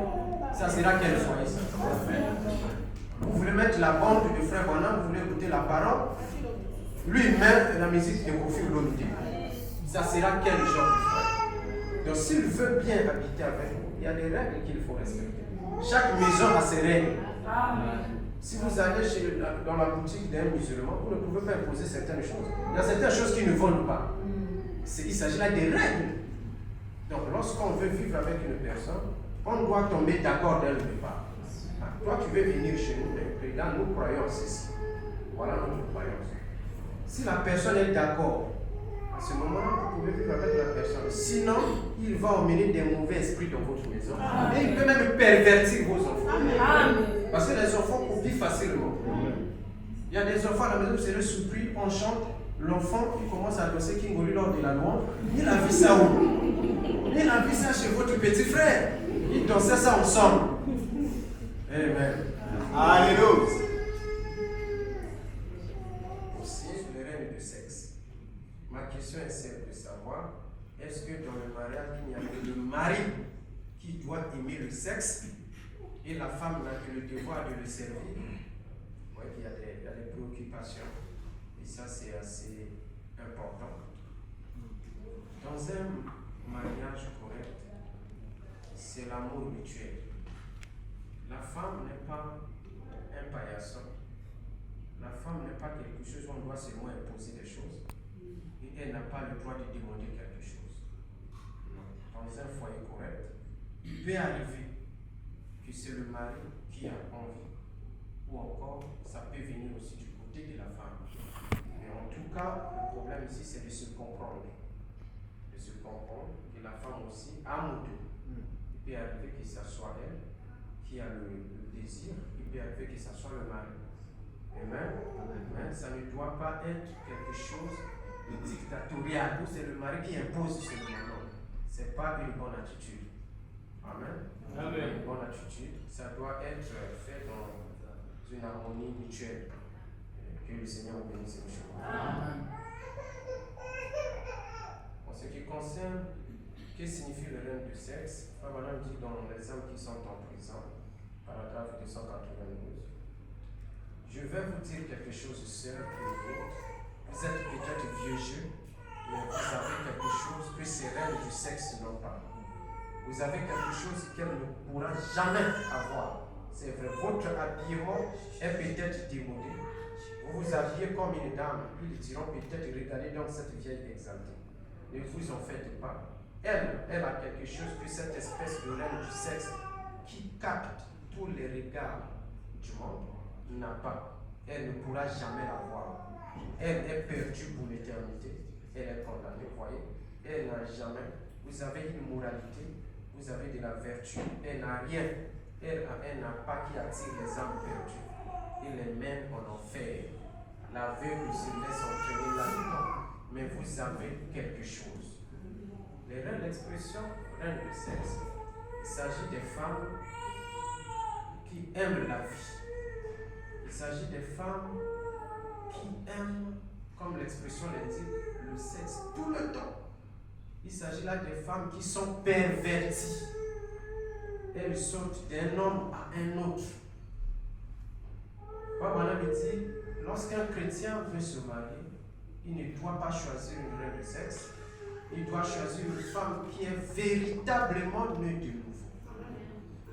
ça sera quel foyer ça? Vous voulez mettre la bande de Frère Bonham, vous voulez écouter la parole, lui met la musique de Kofi Olomide. Ça sera quel genre de foyer? Donc s'il veut bien habiter avec vous, il y a des règles qu'il faut respecter. Chaque maison a ses règles. Si vous allez dans la boutique d'un musulman, vous ne pouvez pas imposer certaines choses. Il y a certaines choses qui ne vendent pas. Il s'agit là des règles. Donc lorsqu'on veut vivre avec une personne, on doit tomber d'accord dès le départ. Toi, tu veux venir chez nous, mais là, nous croyons ceci. Voilà notre croyance. Si la personne est d'accord, à ce moment-là, vous pouvez vivre avec la personne. Sinon, il va emmener des mauvais esprits dans votre maison. Et il peut même pervertir vos enfants. Parce que les enfants copient facilement. Il y a des enfants à la maison, vous serez surpris, on chante, l'enfant qui commence à danser Kingoli lors de la louange. Il a vu ça où? Il a vu ça chez votre petit frère. Ils dansaient ça ensemble. Amen.
Alléluia.
Aussi, le règne du sexe. Ma question est celle de savoir, est-ce que dans le mariage, il n'y a que le mari qui doit aimer le sexe et la femme n'a que le devoir de le servir? Oui, il y a des préoccupations. Et ça, c'est assez important. Dans un mariage correct, c'est l'amour mutuel. La femme n'est pas un paillasson. La femme n'est pas quelque chose où on doit seulement imposer des choses. Et elle n'a pas le droit de demander quelque chose. Non. Dans un foyer correct, il peut arriver que c'est le mari qui a envie. Ou encore, ça peut venir aussi du côté de la femme. Mais en tout cas, le problème ici, c'est de se comprendre. De se comprendre que la femme aussi a un moto. Il peut arriver que ce soit elle qui a le désir, il peut arriver que ce soit le mari. Amen. Amen. Ça ne doit pas être quelque chose de dictatorial où c'est le mari qui impose sur le mari. Ce n'est pas une bonne attitude. Amen. Amen. Une bonne attitude, ça doit être fait dans une harmonie mutuelle. Que le Seigneur vous bénisse. Amen. En ce qui concerne que signifie le règne du sexe, Frère Branham dit dans les hommes qui sont en prison, paragraphe 292, je vais vous dire quelque chose, sœur, que vous êtes peut-être vieux jeu, mais vous avez quelque chose que ces règnes du sexe n'ont pas. Vous avez quelque chose qu'elle ne pourra jamais avoir. C'est vrai, votre habillement est peut-être démodé. Vous vous habillez comme une dame, ils diront peut-être regardez donc cette vieille exaltée. Ne vous en faites pas. Elle a quelque chose que cette espèce de règne du sexe qui capte tous les regards du monde n'a pas. Elle ne pourra jamais l'avoir. Elle est perdue pour l'éternité. Elle est condamnée, voyez. Elle n'a jamais. Vous avez une moralité, vous avez de la vertu. Elle n'a rien. Elle n'a pas qui attire les âmes perdues. Il les mène en enfer. L'aveugle se laisse entraîner là-dedans. Mais vous avez quelque chose. L'expression règne du sexe, il s'agit des femmes qui aiment la vie. Il s'agit des femmes qui aiment, comme l'expression l'indique, le sexe tout le temps. Il s'agit là des femmes qui sont perverties. Elles sautent d'un homme à un autre. Papa me dit, lorsqu'un chrétien veut se marier, il ne doit pas choisir une règle de sexe. Il doit choisir une femme qui est véritablement née de nouveau.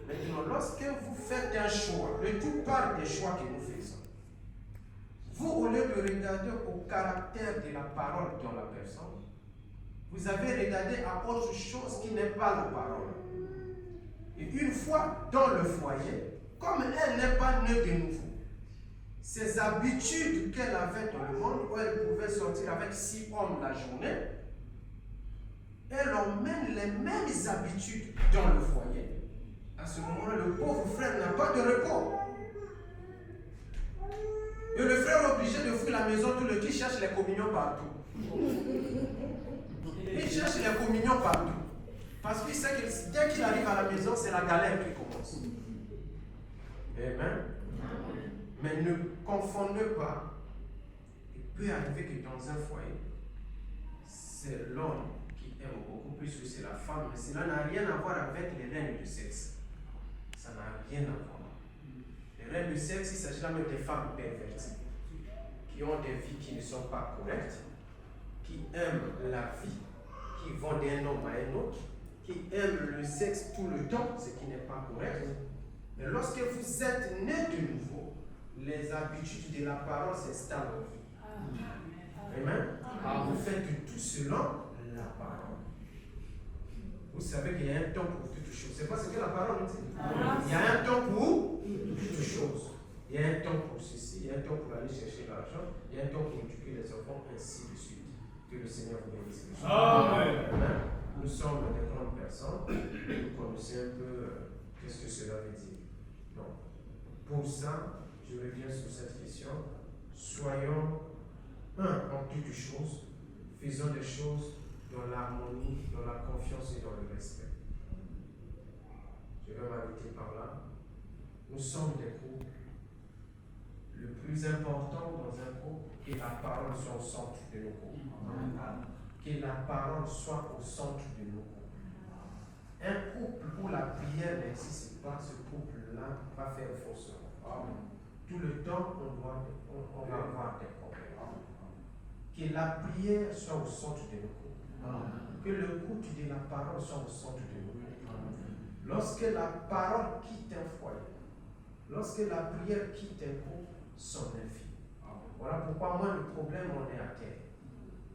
Maintenant, lorsque vous faites un choix, le tout part des choix que nous faisons. Vous, au lieu de regarder au caractère de la parole dans la personne, vous avez regardé à autre chose qui n'est pas la parole. Et une fois dans le foyer, comme elle n'est pas née de nouveau, ses habitudes qu'elle avait dans le monde, où elle pouvait sortir avec 6 hommes la journée, elle emmène les mêmes habitudes dans le foyer. À ce moment-là, le pauvre frère n'a pas de repos. Et le frère est obligé de fuir la maison tout le temps, il cherche les communions partout. Il cherche les communions partout. Parce qu'il sait que dès qu'il arrive à la maison, c'est la galère qui commence. Amen. Mais ne confondez pas. Il peut arriver que dans un foyer, c'est l'homme qui aime beaucoup plus que c'est la femme, mais cela n'a rien à voir avec les règnes du sexe. Ça n'a rien à voir. Les règnes du sexe, il s'agit là même des femmes perverties, qui ont des vies qui ne sont pas correctes, qui aiment la vie, qui vont d'un homme à un autre, qui aiment le sexe tout le temps, ce qui n'est pas correct. Mais lorsque vous êtes né de nouveau, les habitudes de la parole s'installent en vous. Amen. Vous faites de tout selon la parole. Vous savez qu'il y a un temps pour toutes choses. C'est pas ce que la parole nous dit. Il y a un temps pour toutes choses. Il y a un temps pour ceci, il y a un temps pour aller chercher l'argent, il y a un temps pour éduquer les enfants, ainsi de suite. Que le Seigneur vous bénisse. Amen. Nous sommes des grandes personnes, nous connaissons un peu qu'est-ce que cela veut dire. Donc, pour ça, je reviens sur cette question. Soyons en toutes choses, faisons des choses dans l'harmonie, dans la confiance et dans le respect. Je vais m'arrêter par là. Nous sommes des couples. Le plus important dans un couple, que la parole soit au centre de nos couples. Que la parole soit au centre de nos couples. Un couple où la prière n'existe pas, ce couple-là va faire fausse. Tout le temps, on va avoir des problèmes. Que la prière soit au centre de nos couples. Que le culte de la parole soit au centre de nos couples. Lorsque la parole quitte un foyer, lorsque la prière quitte un couple, son infini. Voilà pourquoi moins de problèmes on est à terre.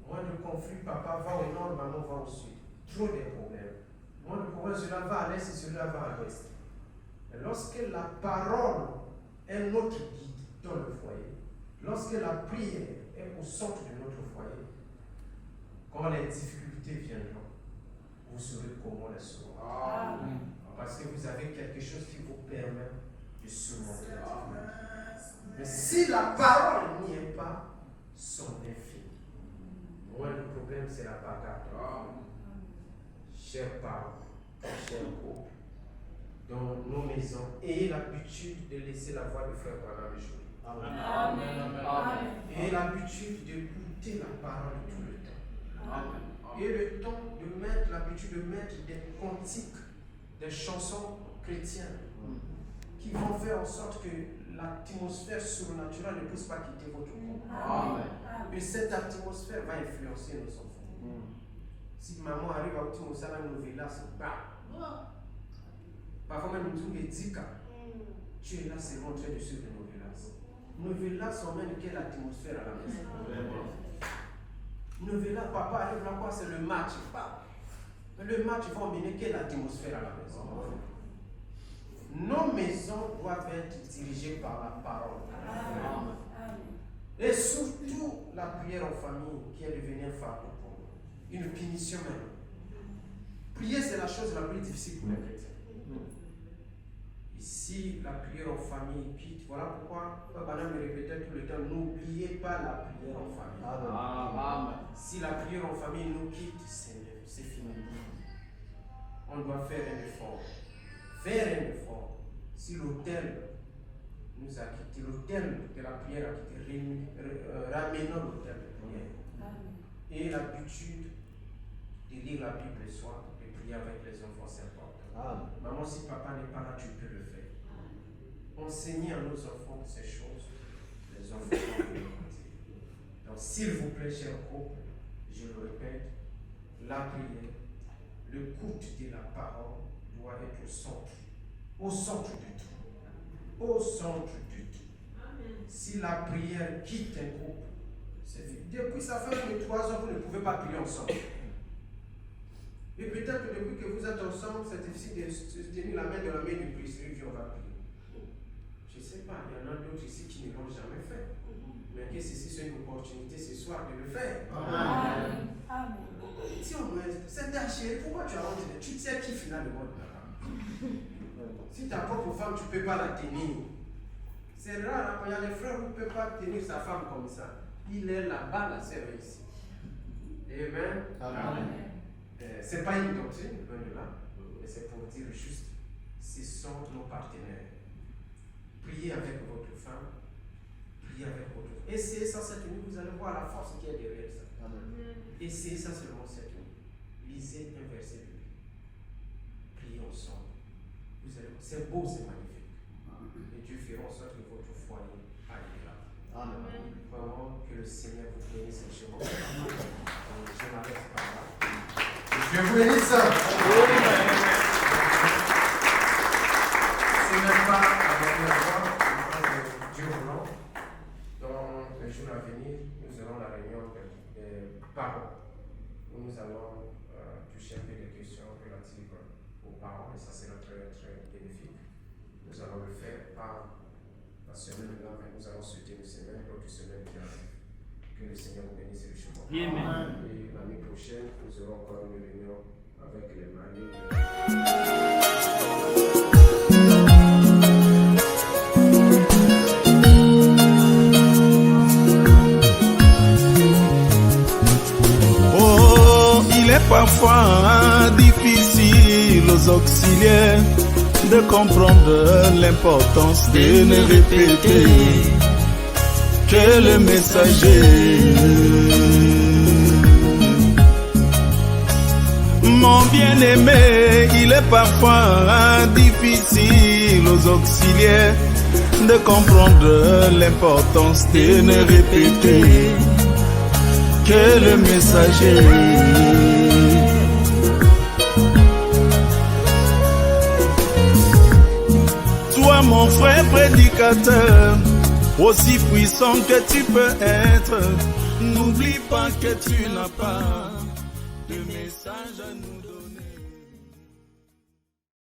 Moins de conflits, papa va au nord, maman va au sud. Trop de problèmes. Moins de problèmes, cela va à l'est et cela va à l'ouest. Et lorsque la parole est notre guide dans le foyer, lorsque la prière est au centre de notre foyer, quand les difficultés viendront, vous saurez comment les surmonter. Parce que vous avez quelque chose qui vous permet de surmonter les difficultés. Mais si la parole n'y est pas, son infini. Moi, le problème, c'est la bagarre. Chers parents, chers couple, dans nos maisons, ayez l'habitude de laisser la voix de frère Branham jouer. Ayez l'habitude d'écouter la parole tout le temps. Et le temps de mettre l'habitude de mettre des cantiques, des chansons chrétiennes qui vont faire en sorte que l'atmosphère surnaturelle ne puisse pas quitter votre corps. Et cette atmosphère va influencer nos enfants. Si maman arrive à Outimou Sala Novella, c'est bas. Parfois même nous disons tu es là, c'est en train de suivre Novella. Novella emmène quelle atmosphère à la maison. Novella, papa arrive là quoi, c'est le match. Le match va emmener quelle atmosphère à la maison. Nos maisons doivent être dirigées par la parole. Et surtout la prière en famille qui est devenue un fardeau pour nous. Une punition même. Prier, c'est la chose la plus difficile pour les chrétiens. Ici, la prière en famille quitte. Voilà pourquoi Papa me répétait tout le temps, n'oubliez pas la prière en famille. Si la prière en famille nous quitte, c'est fini. On doit faire un effort. Faire un effort. Si l'autel nous a quitté, l'autel de la prière a quitté, ramenons l'autel de prière. Et l'habitude de lire la Bible le soir, de prier avec les enfants, c'est important. Maman, si papa n'est pas là, tu peux le faire. Enseignez à nos enfants ces choses. Les enfants vont les écouter. Donc, s'il vous plaît, chers couple, je le répète, la prière, le culte de la parole doit être au centre. Au centre de tout. Au centre de tout. Si la prière quitte un couple, c'est vite. Depuis ça fait 3 ans, vous ne pouvez pas prier ensemble. Et peut-être que depuis que vous êtes ensemble, c'est difficile de se tenir la main dans la main du priest et on va prier. Je ne sais pas, il y en a d'autres ici qui ne l'ont jamais fait. Mais que ceci soit une opportunité ce soir de le faire.
Amen.
Si on c'est ta chérie, pourquoi tu as rendu? Tu sais qui finalement si ta propre femme, tu ne peux pas la tenir. C'est rare, quand il y a des frères où ne peut pas tenir sa femme comme ça. Il est là-bas, la sœur ici. Amen. Ce n'est pas une doctrine, loin de là, mais c'est pour dire juste, ce sont nos partenaires. Priez avec votre femme, priez avec votre femme. Essayez ça cette nuit, vous allez voir la force qui est derrière ça. Essayez ça seulement cette nuit. lisez un verset biblique. Priez ensemble. Vous allez voir, c'est beau, c'est magnifique. Et Dieu fera en sorte que votre foyer aille là.
Amen.
Vraiment, que le Seigneur vous bénisse richement. Je m'arrête par là.
Dieu vous bénisse.
C'est même pas la dernière fois, Dieu voulant, dans les jours à venir, nous aurons la réunion des parents, où nous allons toucher un peu des questions relatives aux parents, et ça sera très, très bénéfique. Nous allons le faire par la semaine là, mais nous allons souhaiter une semaine, l'autre semaine qui arrive. Que le Seigneur vous bénisse richement.
Amen.
Et l'année prochaine, nous aurons encore une réunion avec les maris.
Oh, il est parfois difficile aux auxiliaires de comprendre l'importance de ne répéter que le messager. Mon bien-aimé, il est parfois difficile aux auxiliaires de comprendre l'importance de ne répéter que le messager. Toi, mon frère prédicateur, aussi puissant que tu peux être, n'oublie pas que tu n'as pas de message à nous.